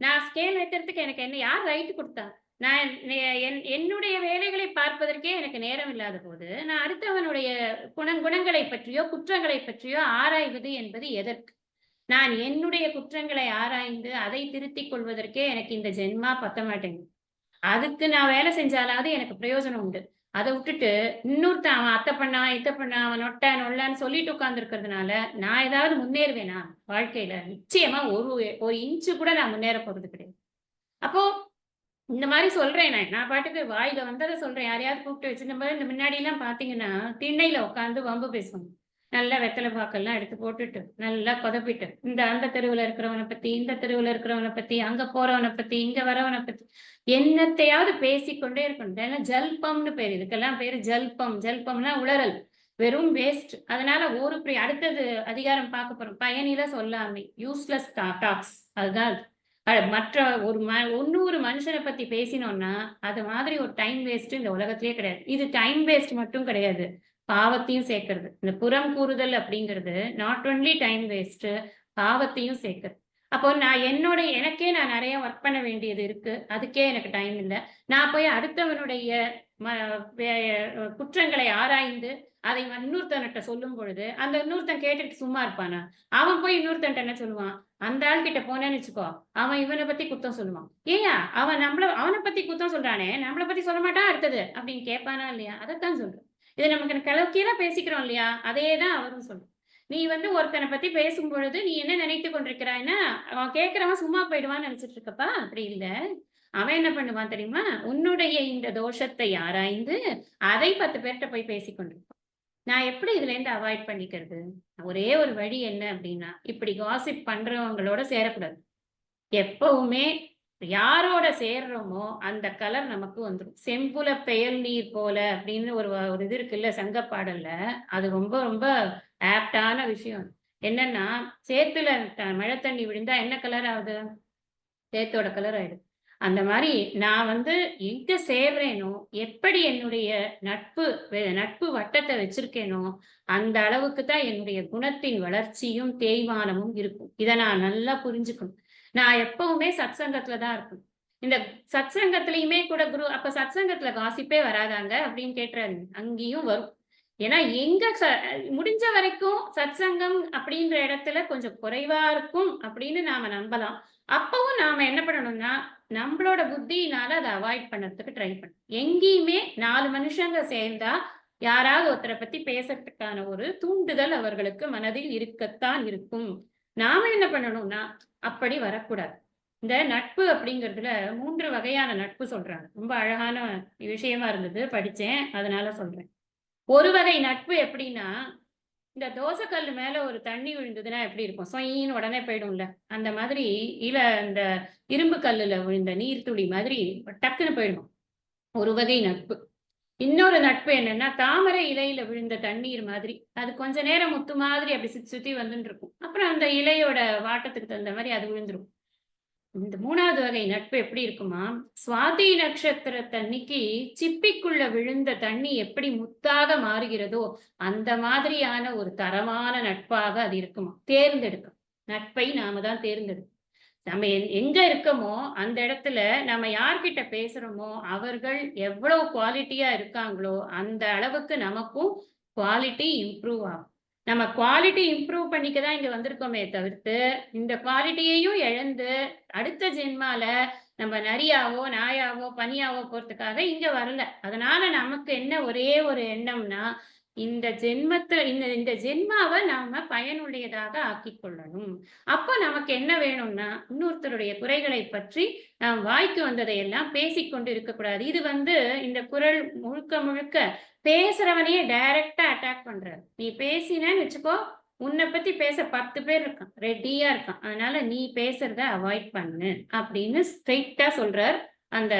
நான் ஸ்கேல் வைக்கிறதுக்கு எனக்கு என்ன யார் ரைட்டு கொடுத்தா? நான் என்னுடைய வேலைகளை பார்ப்பதற்கே எனக்கு நேரம் இல்லாத போது நான் அடுத்தவனுடைய குணங்களை பற்றியோ குற்றங்களை பற்றியோ ஆராய்வது என்பது எதற்கு? நான் என்னுடைய குற்றங்களை ஆராய்ந்து அதை திருத்திக் கொள்வதற்கே எனக்கு இந்த ஜென்மா பத்த மாட்டேங்குது. அதுக்கு நான் வேலை செஞ்சாலாவது எனக்கு பிரயோஜனம் உண்டு. அதை விட்டுட்டு இன்னொருத்தன் அவன் அத்தை பண்ணா இத்தை பண்ணா அவன் நொட்ட நொல்லன்னு சொல்லிட்டு உட்கார்ந்து இருக்கிறதுனால நான் ஏதாவது முன்னேறுவேனா வாழ்க்கையில? நிச்சயமா ஒரு இன்ச்சு கூட நான் முன்னேற போறது கிடையாது. அப்போ இந்த மாதிரி சொல்றேன். நான் பாட்டுக்கு வாயில வந்ததை சொல்றேன். யாரையாவது கூப்பிட்டு வச்சு இந்த முன்னாடி எல்லாம் பாத்தீங்கன்னா திண்ணையில உட்காந்து வம்பு பேசுவாங்க. நல்லா வெத்தலை பாக்கெல்லாம் எடுத்து போட்டுட்டு நல்லா கொதப்பிட்டு அந்த தெருவுல இருக்கிறவனை பத்தி இந்த தெருவுல இருக்கிறவனை பத்தி அங்க போறவனை பத்தி இங்க வரவனை பத்தி என்னத்தையாவது பேசிக்கொண்டே இருக்கணும். ஜல்பம்னு பேரு. இதுக்கெல்லாம் பேரு ஜல்பம். ஜல்பம்னா உளறல், வெறும் வேஸ்ட். அதனால அடுத்தது அதிகாரம் பார்க்க போறோம். பயனில சொல்லாமை, யூஸ்லெஸ் டாக்ஸ். அதுதான் மற்ற இன்னொரு மனுஷனை பத்தி பேசினோம்னா அது மாதிரி ஒரு டைம் வேஸ்ட் இந்த உலகத்திலேயே கிடையாது. இது டைம் வேஸ்ட் மட்டும் கிடையாது, பாவத்தையும் சேர்க்கிறது. இந்த புறம் கூறுதல் அப்படிங்கிறது நாட் ஒன்லி டைம் வேஸ்ட், பாவத்தையும் சேர்க்கிறது. அப்போ நான் எனக்கே நான் நிறைய ஒர்க் பண்ண வேண்டியது இருக்கு. அதுக்கே எனக்கு டைம் இல்லை. நான் போய் அடுத்தவனுடைய குற்றங்களை ஆராய்ந்து அதை இன்னொருத்தன்கிட்ட சொல்லும் பொழுது அந்த இன்னொருத்தன் கேட்டுட்டு சும்மா இருப்பானா? அவன் போய் இன்னொருத்தன்ட்ட என்ன சொல்லுவான்? அந்த ஆள் கிட்ட போனேன்னு வச்சுக்கோ, அவன் இவனை பத்தி குத்தம் சொல்லுவான். ஏயா அவன் அவனை பத்தி குத்தம் சொல்றானே, நம்மளை பத்தி சொல்ல மாட்டான் அடுத்தது அப்படின்னு கேட்பானா இல்லையா? அதைத்தான் சொல்றேன். இது நமக்கு கிளக்கியெல்லாம் பேசிக்கிறோம் இல்லையா? அதேதான் அவரும் சொல்றான். நீ ஒருத்தனை பத்தி பேசும் பொழுது நீ என்ன நினைத்து கொண்டிருக்கிறாய்னா, அவன் கேட்கிறவன் சும்மா போயிடுவான்னு நினைச்சிட்டு இருக்கப்பா. அப்படி இல்லை. அவன் என்ன பண்ணுவான் தெரியுமா? உன்னுடைய இந்த தோஷத்தை ஆராய்ந்து அதை 10 பேர்கிட்ட போய் பேசிக்கொண்டிருப்பான். நான் எப்படி இதுல இருந்து அவாய்ட் பண்ணிக்கிறது? ஒரே ஒரு வழி என்ன அப்படின்னா, இப்படி காசிப் பண்றவங்களோட சேரக்கூடாது. எப்பவுமே யாரோட சேர்றோமோ அந்த கலர் நமக்கு வந்துடும். செம்புல பெயல் நீர் போல அப்படின்னு ஒரு இது இருக்குல்ல சங்க பாடல்ல. அது ரொம்ப ரொம்ப ஆப்டான விஷயம். என்னன்னா, சேத்துல மழை தண்ணி விழுந்தா என்ன கலர் ஆகுது? சேத்தோட கலர் ஆயிடுது. அந்த மாதிரி நான் எங்க சேர்றேனோ, எப்படி என்னுடைய நட்பு வட்டத்தை வச்சிருக்கேனோ அந்த அளவுக்கு தான் என்னுடைய குணத்தின் வளர்ச்சியும் தேய்மானமும் இருக்கும். இதை நான் நல்லா புரிஞ்சுக்கணும். நான் எப்பவுமே சத்சங்கத்துல தான் இருக்கணும். இந்த சத்சங்கத்திலயுமே கூட அப்ப சத்சங்கத்துல காசிப்பே வராதாங்க அப்படின்னு கேட்டுறாரு. அங்கேயும் வரும். ஏன்னா எங்க முடிஞ்ச வரைக்கும் சத்சங்கம் அப்படின்ற இடத்துல கொஞ்சம் குறைவா இருக்கும் அப்படின்னு நாம நம்பலாம். அப்பவும் நாம என்ன பண்ணணும்னா, நம்மளோட புத்தியினால அத அவாய்ட் பண்ணறதுக்கு ட்ரை பண்ணணும். எங்கேயுமே 4 மனுஷங்க சேர்ந்தா, யாராவது ஒருத்தர பத்தி பேசறதுக்கான ஒரு தூண்டுதல் அவர்களுக்கு மனதில் இருக்கத்தான் இருக்கும். நாம என்ன பண்ணணும்னா, அப்படி வரக்கூடாது. இந்த நட்பு அப்படிங்கிறதுல 3 வகையான நட்பு சொல்றாங்க. ரொம்ப அழகான விஷயமா இருந்தது. படிச்சேன். அதனால சொல்றேன். ஒரு வகை நட்பு எப்படின்னா, இந்த தோசை கல்லு மேல ஒரு தண்ணி விழுந்ததுன்னா எப்படி இருக்கும்? சொய்யின்னு உடனே போயிடும்ல. அந்த மாதிரி இந்த இரும்பு கல்லுல விழுந்த நீர்த்துளி மாதிரி டக்குன்னு போயிடும். ஒரு வகை நட்பு. இன்னொரு நட்பு என்னன்னா, தாமரை இலையில விழுந்த தண்ணீர் மாதிரி. அது கொஞ்ச நேரம் முத்து மாதிரி அப்படி சுத்தி சுத்தி வந்துட்டு இருக்கும். அப்புறம் அந்த இலையோட வாட்டத்துக்கு தகுந்த மாரி அது விழுந்துரும். இந்த 3வது வகை நட்பு எப்படி இருக்குமா, சுவாதி நட்சத்திரத்தன்னைக்கு சிப்பிக்குள்ள விழுந்த தண்ணி எப்படி முத்தாக மாறுகிறதோ, அந்த மாதிரியான ஒரு தரமான நட்பாக அது இருக்குமா. தேர்ந்தெடுக்கும். நட்பை நாம தான் தேர்ந்தெடுக்கணும். நம்ம எங்க இருக்கோமோ, அந்த இடத்துல நம்ம யார்கிட்ட பேசுறோமோ, அவர்கள் எவ்வளவு குவாலிட்டியா இருக்காங்களோ, அந்த அளவுக்கு நமக்கும் குவாலிட்டி இம்ப்ரூவ் ஆகும். நம்ம குவாலிட்டி இம்ப்ரூவ் பண்ணிக்க தான் இங்க வந்திருக்கோமே தவிர்த்து, இந்த குவாலிட்டியையும் இழந்து, அடுத்த ஜென்மால நம்ம நரியாவோ, நாயாவோ, பனியாவோ போறதுக்காக இங்க வரல. அதனால நமக்கு என்ன ஒரே ஒரு எண்ணம்னா, இந்த இந்த ஜென்மாவ நாம பயனுடையதாக ஆக்கிக் கொள்ளணும். அப்ப நமக்கு என்ன வேணும்னா, இன்னொருத்தருடைய குறைகளை பற்றி நாம் வாய்க்கு வந்ததை எல்லாம் பேசிக்கொண்டு இருக்கக்கூடாது. இது இந்த குறள் முழுக்க முழுக்க பேசுறவனையே டைரக்ட்டா அட்டாக் பண்றாரு. நீ பேசினேன்னு வச்சுக்கோ, உன்ன பத்தி பேச 10 பேர் இருக்கான். ரெடியா இருக்கான். அதனால நீ பேசுறத அவாய்ட் பண்ணு அப்படின்னு ஸ்ட்ரெய்ட்டா சொல்றார். அந்த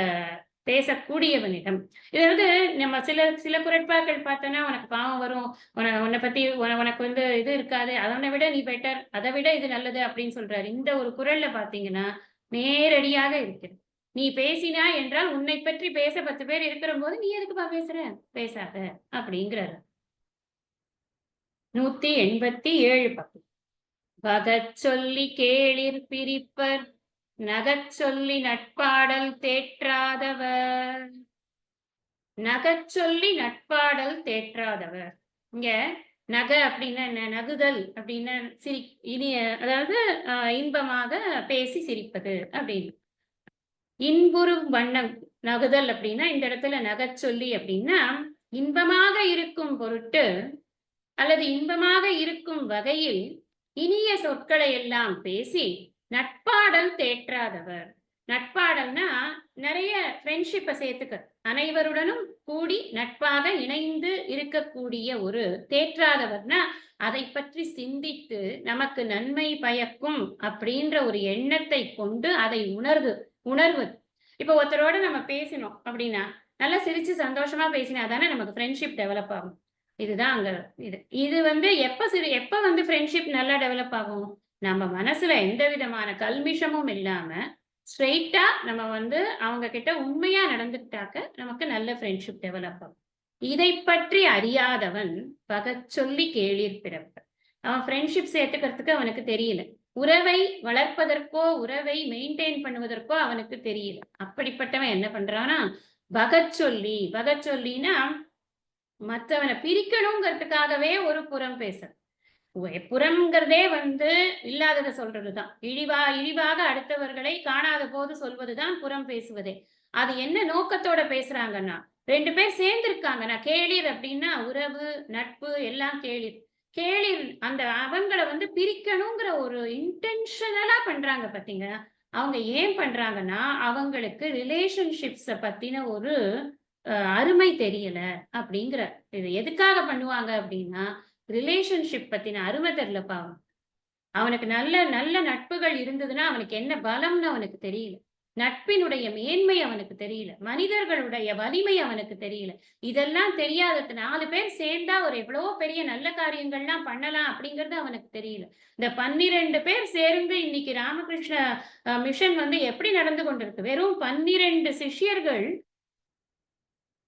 பேசக்கூடியவனிடம். இது நம்ம சில சில குறட்பாக்கள் பார்த்தோன்னா, "உனக்கு பாவம் வரும். உன்ன பத்தி உனக்கு இது இருக்காது. அதனை விட நீ பெட்டர். அத விட இது நல்லது" அப்படின்னு சொல்றாரு. இந்த ஒரு குறள்ல பார்த்தீங்கன்னா, நேரடியாக இருக்கிறது. "நீ பேசினாய் என்றால், உன்னைப் பற்றி பேச 10 பேர் இருக்கிறம்போது, நீ எதுக்குப்பா பேசுற? பேசாத" அப்படிங்கிறாரு. 187 பக்கம். "வகச் சொல்லிக் கேளிர் பிரிப்பர், நகச் சொல்லி நட்பாடல் தேற்றாதவர்." நகச்சொல்லி நட்பாடல் தேற்றாதவர். இங்க நக அப்படின்னா என்ன? நகுதல் அப்படின்னா இனிய அதாவது இன்பமாக பேசி சிரிப்பது அப்படின்னு. இன்புறும் வண்ணம் நகுதல் அப்படின்னா, இந்த இடத்துல நகச்சொல்லி அப்படின்னா, இன்பமாக இருக்கும் பொருட்டு அல்லது இன்பமாக இருக்கும் வகையில் இனிய சொற்களை எல்லாம் பேசி நட்பாடல் தேற்றாதவர். நட்பாடல்னா நிறைய ஃப்ரெண்ட்ஷிப்பை சேர்த்துக்க, அனைவருடனும் கூடி நட்பாக இணைந்து இருக்கக்கூடிய ஒரு தேற்றாதவர்னா, அதை பற்றி சிந்தித்து நமக்கு நன்மை பயக்கும் அப்படின்ற ஒரு எண்ணத்தை கொண்டு அதை உணர்வது. இப்போ ஒருத்தரோட நம்ம பேசினோம் அப்படின்னா, நல்லா சிரிச்சு சந்தோஷமா பேசினா தானே நமக்கு ஃப்ரெண்ட்ஷிப் டெவலப் ஆகும். இதுதான் அங்க இது. இது எப்ப ஃப்ரெண்ட்ஷிப் நல்லா டெவலப் ஆகும்? நம்ம மனசுல எந்த விதமான கல்மிஷமும் இல்லாம, ஸ்ட்ரெய்ட்டா நம்ம அவங்க கிட்ட உண்மையா நடந்துக்கிட்டாக்க, நமக்கு நல்ல ஃப்ரெண்ட்ஷிப் டெவலப் ஆகும். இதைப் பற்றி அறியாதவன் பகச்சொல்லி கேளிர் பிறப்பர். அவன் ஃப்ரெண்ட்ஷிப் சேர்த்துக்கிறதுக்கு அவனுக்கு தெரியல. உறவை வளர்ப்பதற்கோ, உறவை மெயின்டெயின் பண்ணுவதற்கோ அவனுக்கு தெரியல. அப்படிப்பட்டவன் என்ன பண்றான்னா, பகச்சொல்லின்னா மத்தவன பிரிக்கணுங்கிறதுக்காகவே ஒரு புறம் பேசுறது. புறம்ங்கிறதே இல்லாதத சொல்றதுதான். இழிவாக அடுத்தவர்களை காணாத போது சொல்வதுதான் புறம் பேசுவதே. அது என்ன நோக்கத்தோட பேசுறாங்கன்னா, 2 பேர் சேர்ந்திருக்காங்கன்னா, கேளிர் அப்படின்னா உறவு, நட்பு எல்லாம் கேளிர். கேளிர் அந்த அவங்கள பிரிக்கணுங்கிற ஒரு இன்டென்ஷனலா பண்றாங்க பாத்தீங்களா? அவங்க ஏன் பண்றாங்கன்னா, அவங்களுக்கு ரிலேஷன்ஷிப்ஸ பத்தின ஒரு அருமை தெரியல அப்படிங்கிறார். இது எதுக்காக பண்ணுவாங்க அப்படின்னா, ரிலேஷன்ஷிப் பத்தின அருமை தெரியலப்பா அவனுக்கு. அவனுக்கு நல்ல நல்ல நட்புகள் இருந்ததுன்னா, அவனுக்கு என்ன பலம்னு அவனுக்கு தெரியல. நட்பினுடைய மேன்மை அவனுக்கு தெரியல. மனிதர்களுடைய வலிமை அவனுக்கு தெரியல. இதெல்லாம் தெரியாத 4 பேர் சேர்ந்தா ஒரு எவ்வளவோ பெரிய நல்ல காரியங்கள்லாம் பண்ணலாம் அப்படிங்கிறது அவனுக்கு தெரியல. இந்த 12 பேர் சேர்ந்து இன்னைக்கு ராமகிருஷ்ண மிஷன் எப்படி நடந்து கொண்டிருக்கு? வெறும் 12 சிஷ்யர்கள்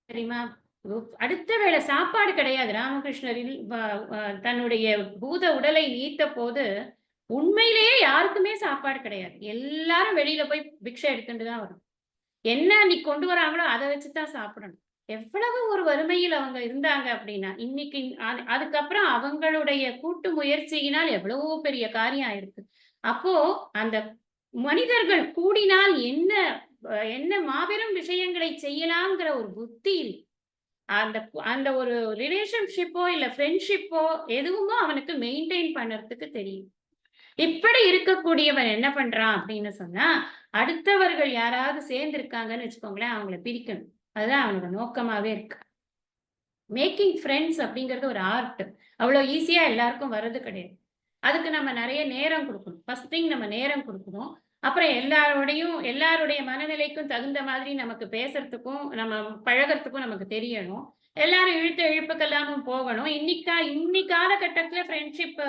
தெரியுமா? அடுத்த வேளை சாப்பாடு கிடையாது. ராமகிருஷ்ணரில் தன்னுடைய பூத உடலை நீத்தபோது, உண்மையிலேயே யாருக்குமே சாப்பாடு கிடையாது. எல்லாரும் வெளியில போய் பிக்ஷை எடுத்துட்டு தான் வரணும். என்ன அன்னைக்கு கொண்டு வராங்களோ அத வச்சு தான் சாப்பிடணும். எவ்வளவு ஒரு வறுமையில் அவங்க இருந்தாங்க அப்படின்னா, இன்னைக்கு அதுக்கப்புறம் அவங்களுடைய கூட்டு முயற்சியினால் எவ்வளவோ பெரிய காரியம் ஆயிருக்கு. அப்போ அந்த மனிதர்கள் கூடினால் என்ன மாபெரும் விஷயங்களை செய்யலாம்ங்கிற ஒரு புத்தி இல்ல. அந்த அந்த ஒரு ரிலேஷன்ஷிப்போ இல்ல ஃப்ரெண்ட்ஷிப்போ எதுவுமோ அவனுக்கு மெயின்டெயின் பண்றதுக்கு தெரியும். இப்படி இருக்கக்கூடியவன் என்ன பண்றான் அப்படின்னு சொன்னா, அடுத்தவர்கள் யாராவது சேர்ந்திருக்காங்கன்னு வச்சுக்கோங்களேன், அவங்கள பிரிக்கணும். அதுதான் அவனோட நோக்கமாவே இருக்கு. மேக்கிங் ஃப்ரெண்ட்ஸ் அப்படிங்கிறது ஒரு ஆர்ட். அவ்வளோ ஈஸியா எல்லாருக்கும் வர்றது கிடையாது. அதுக்கு நம்ம நெறைய நேரம் குடுக்கணும். ஃபர்ஸ்ட் திங் நம்ம நேரம் குடுக்கணும். அப்புறம் எல்லாருடைய மனநிலைக்கும் தகுந்த மாதிரி நமக்கு பேசுறதுக்கும், நம்ம பழகுறதுக்கும் நமக்கு தெரியணும். எல்லாரும் இழுத்த இழுப்புக்கெல்லாமும் போகணும். இன்னி காலகட்டத்தில ஃப்ரெண்ட்ஷிப்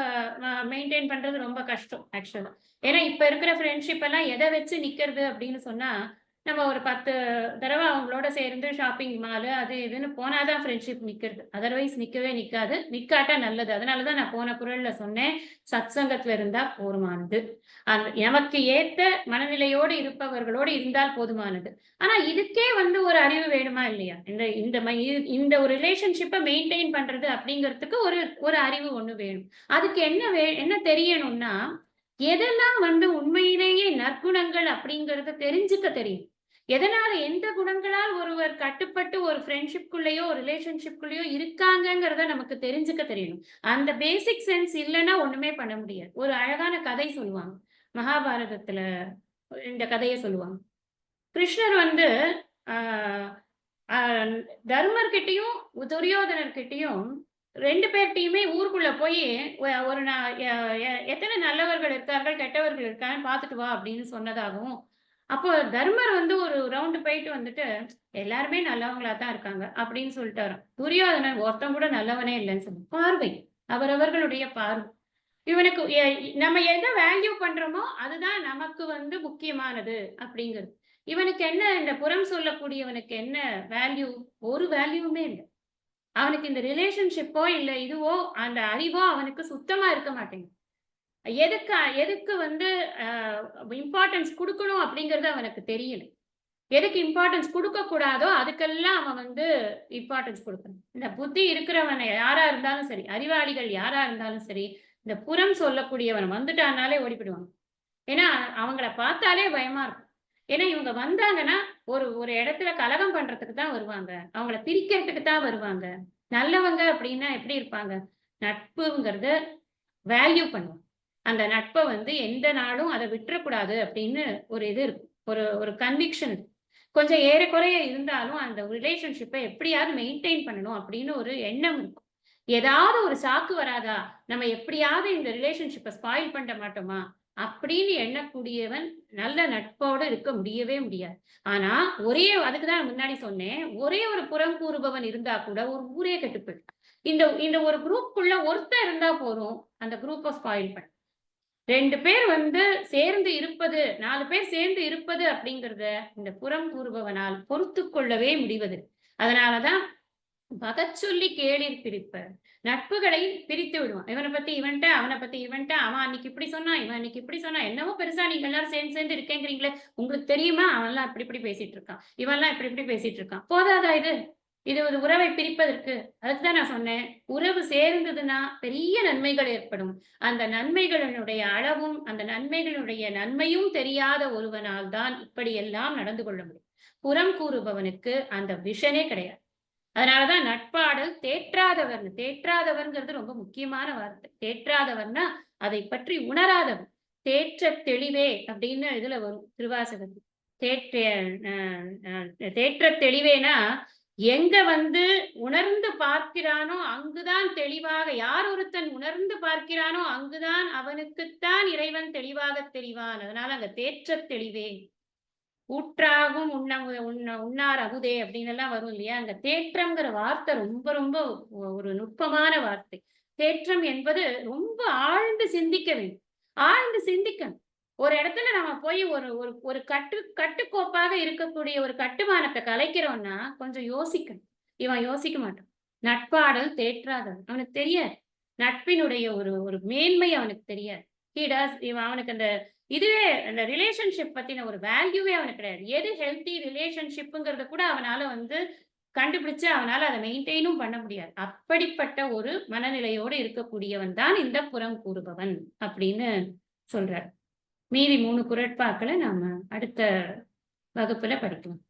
மெயின்டெயின் பண்றது ரொம்ப கஷ்டம் ஆக்சுவலா. ஏன்னா, இப்ப இருக்கிற ஃப்ரெண்ட்ஷிப் எல்லாம் எத வச்சு நிக்கிறது அப்படின்னு சொன்னா, நம்ம ஒரு 10 தடவ அவங்களோட சேர்ந்து ஷாப்பிங் மாலு அது இதுன்னு போனா தான் ஃப்ரெண்ட்ஷிப் நிக்கிறது. அதர்வைஸ் நிக்கவே நிக்காது. நிக்காட்டா நல்லது. அதனால தான் நான் போன குறள்ல சொன்னேன். சத்சங்கத்துல இருந்தா போதுமானது. நமக்கு ஏத்த மனநிலையோடு இருப்பவர்களோடு இருந்தால் போதுமானது. ஆனா இதுக்கே ஒரு அறிவு வேணுமா இல்லையா? இந்த இந்த ம இந்த ஒரு ரிலேஷன்ஷிப்ப மெயின்டெயின் பண்றது அப்படிங்கிறதுக்கு ஒரு ஒரு அறிவு ஒண்ணு வேணும். அதுக்கு என்ன தெரியணும்னா, எதெல்லாம் உண்மையிலேயே நற்குணங்கள் அப்படிங்கிறத தெரிஞ்சுக்க தெரியும். எதனால எந்த குணங்களால் ஒருவர் கட்டுப்பட்டு ஒரு ஃப்ரெண்ட்ஷிப்குள்ளேயோ, ரிலேஷன்ஷிப்குள்ளேயோ இருக்காங்கங்கிறத நமக்கு தெரிஞ்சுக்க தெரியணும். அந்த பேசிக் சென்ஸ் இல்லன்னா ஒண்ணுமே பண்ண முடியாது. ஒரு அழகான கதை சொல்லுவாங்க. மகாபாரதத்துல இந்த கதைய சொல்லுவாங்க. கிருஷ்ணர் ஆ அ தர்மர்கிட்டயும், துரியோதனர்கிட்டயும் 2 பேர்ட்டயுமே ஊருக்குள்ள போயி ஒரு நா எ எ எத்தன நல்லவர்கள் இருக்கார்கள், கெட்டவர்கள் இருக்காங்கன்னு பார்த்துட்டு வா அப்படின்னு சொன்னதாகவும், அப்போ தர்மர் ஒரு ரவுண்டு போயிட்டு எல்லாருமே நல்லவங்களா தான் இருக்காங்க அப்படின்னு சொல்லிட்டாராம். துரியோதனன் ஒருத்தன் கூட நல்லவனே இல்லன்னு சொன்னான். பார்வை. அவரவர்களுடைய பார்வை. இவனுக்கு நம்ம எத வேல்யூ பண்றோமோ, அதுதான் நமக்கு முக்கியமானது அப்படிங்கிறது. இவனுக்கு என்ன இந்த புறம் சொல்லக்கூடியவனுக்கு என்ன வேல்யூ? ஒரு வேல்யூவுமே இல்ல. அவனுக்கு இந்த ரிலேஷன்ஷிப்போ, இல்ல இதுவோ, அந்த அறிவோ அவனுக்கு சுத்தமா இருக்க மாட்டேங்குது. எதுக்கு எதுக்கு அ இம்பார்ட்டன்ஸ் குடுக்கணும் அப்படிங்கிறது அவனுக்கு தெரியல. எதுக்கு இம்பார்ட்டன்ஸ் குடுக்கக்கூடாதோ, அதுக்கெல்லாம் அவன் இம்பார்ட்டன்ஸ் குடுக்கணும். இந்த புத்தி இருக்கிறவன் யாரா இருந்தாலும் சரி, அறிவாளிகள் யாரா இருந்தாலும் சரி, இந்த புறம் சொல்லக்கூடியவன் வந்துட்டான்னாலே ஓடி போயிடுவாங்க. ஏன்னா, அவங்கள பார்த்தாலே பயமா இருக்கும். ஏன்னா, இவங்க வந்தாங்கன்னா, ஒரு ஒரு இடத்துல கலகம் பண்றதுக்கு தான் வருவாங்க. அவங்கள பிரிக்கிறதுக்கு தான் வருவாங்க. நல்லவங்க அப்படின்னா எப்படி இருப்பாங்க? நட்புங்கிறத வேல்யூ பண்ணுவாங்க. அந்த நட்ப எந்த நாளும் அத விட்டுறக்கூடாது அப்படின்னு ஒரு இது இருக்கும். ஒரு ஒரு கன்விக்ஷன் இருக்கு. கொஞ்சம் ஏறக்குறைய இருந்தாலும் அந்த ரிலேஷன்ஷிப்ப எப்படியாவது மெயின்டெயின் பண்ணணும் அப்படின்னு ஒரு எண்ணம் இருக்கும். ஏதாவது ஒரு சாக்கு வராதா? நம்ம எப்படியாவது இந்த ரிலேஷன்ஷிப்ப ஸ்பாயில் பண்ண மாட்டோமா? அப்படின்னு எண்ணக்கூடியவன் நல்ல நட்போட இருக்க முடியவே முடியாது. ஆனா, அதுக்கு தான் முன்னாடி சொன்னேன். ஒரே ஒரு புறம் கூறுபவன் இருந்தா கூட ஒரு ஊரே கெட்டுப் போயிடும். இந்த இந்த ஒரு குரூப்க்குள்ள ஒருத்தன் இருந்தா போதும். அந்த குரூப்ப ஸ்பாயில் பண்ண. 2 பேர் சேர்ந்து இருப்பது, 4 பேர் சேர்ந்து இருப்பது அப்படிங்கிறத இந்த புறம் கூறுபவனால் பொறுத்துக் கொள்ளவே முடிவதில்லை. அதனால தான் பகச்சொல்லி கேளிர் பிரிப்பர். நட்புகளை பிரித்து விடுவான். இவன பத்தி இவன்ட்ட, அவன பத்தி இவன்ட்ட, அவன் அன்னைக்கு இப்படி சொன்னான், இவன் அன்னைக்கு இப்படி சொன்னான். என்னமோ பெருசா நீங்க எல்லாரும் சேர்ந்து சேர்ந்து இருக்கேங்கிறீங்களே, உங்களுக்கு தெரியுமா? அவன்லாம் இப்படி இப்படி பேசிட்டு இருக்கான். இவன்லாம் இப்படி இப்படி பேசிட்டு இருக்கான். போதாதா இது? இது ஒரு உறவை பிரிப்பதற்கு. அதுக்கு தான் நான் சொன்னேன். உறவு சேர்ந்ததுன்னா பெரிய நன்மைகள் ஏற்படும். அந்த நன்மைகளினுடைய அளவும், அந்த நன்மைகளுடைய நன்மையும் தெரியாத ஒருவனால் தான் இப்படியெல்லாம் நடந்து கொள்ள முடியும். புறம் கூறுபவனுக்கு அந்த விஷனே கிடையாது. அதனால தான் நட்பாடல் தேற்றாதவர்ன்னு. தேற்றாதவர்ங்கிறது ரொம்ப முக்கியமான வார்த்தை. தேற்றாதவர்னா, அதைப் பற்றி உணராதவன். தேற்றத் தெளிவே அப்படின்னு இதுல வரும் திருவாசகத்துல. தேற்ற அ அ தேற்றத் தெளிவேனா, எங்க உணர்ந்து பார்க்கிறானோ, அங்குதான் தெளிவாக யார் ஒருத்தன் உணர்ந்து பார்க்கிறானோ, அங்குதான் அவனுக்குத்தான் இறைவன் தெளிவாகத் தெரிவான். அதனால அங்க தேற்றத் தெளிவே. ஊற்றாகும் உண்ணார் அமுதே அப்படின்னு எல்லாம் வரும் இல்லையா? அங்க தேற்றம்ங்கிற வார்த்தை ரொம்ப ரொம்ப ஒரு நுட்பமான வார்த்தை. தேற்றம் என்பது ரொம்ப ஆழ்ந்து சிந்திக்க வேண்டும். ஆழ்ந்து சிந்திக்கணும். ஒரு இடத்துல நம்ம போய் ஒரு ஒரு ஒரு கட்டுக்கோப்பாக இருக்கக்கூடிய ஒரு கட்டுமானத்த கலைக்கிறோம்னா, கொஞ்சம் யோசிக்கணும். இவன் யோசிக்க மாட்டான். நட்பாடல் தேற்றாதவன். அவனுக்கு தெரியாது. நட்பினுடைய ஒரு ஒரு மேன்மை அவனுக்கு தெரியாது. ஹி டஸ் அவனுக்கு அந்த இதுவே அந்த ரிலேஷன்ஷிப் பத்தின ஒரு வேல்யூவே அவனுக்கு கிடையாது. எது ஹெல்த்தி ரிலேஷன்ஷிப்ங்கிறத கூட அவனால வந்து கண்டுபிடிச்சு அவனால அத மெயின்டெயினும் பண்ண முடியாது. அப்படிப்பட்ட ஒரு மனநிலையோடு இருக்கக்கூடியவன் தான் இந்த புறங்கூறுபவன் அப்படின்னு சொல்றார். மீதி 3 குறட்பாக்கள நாம அடுத்த வகுப்புல படிக்கலாம்.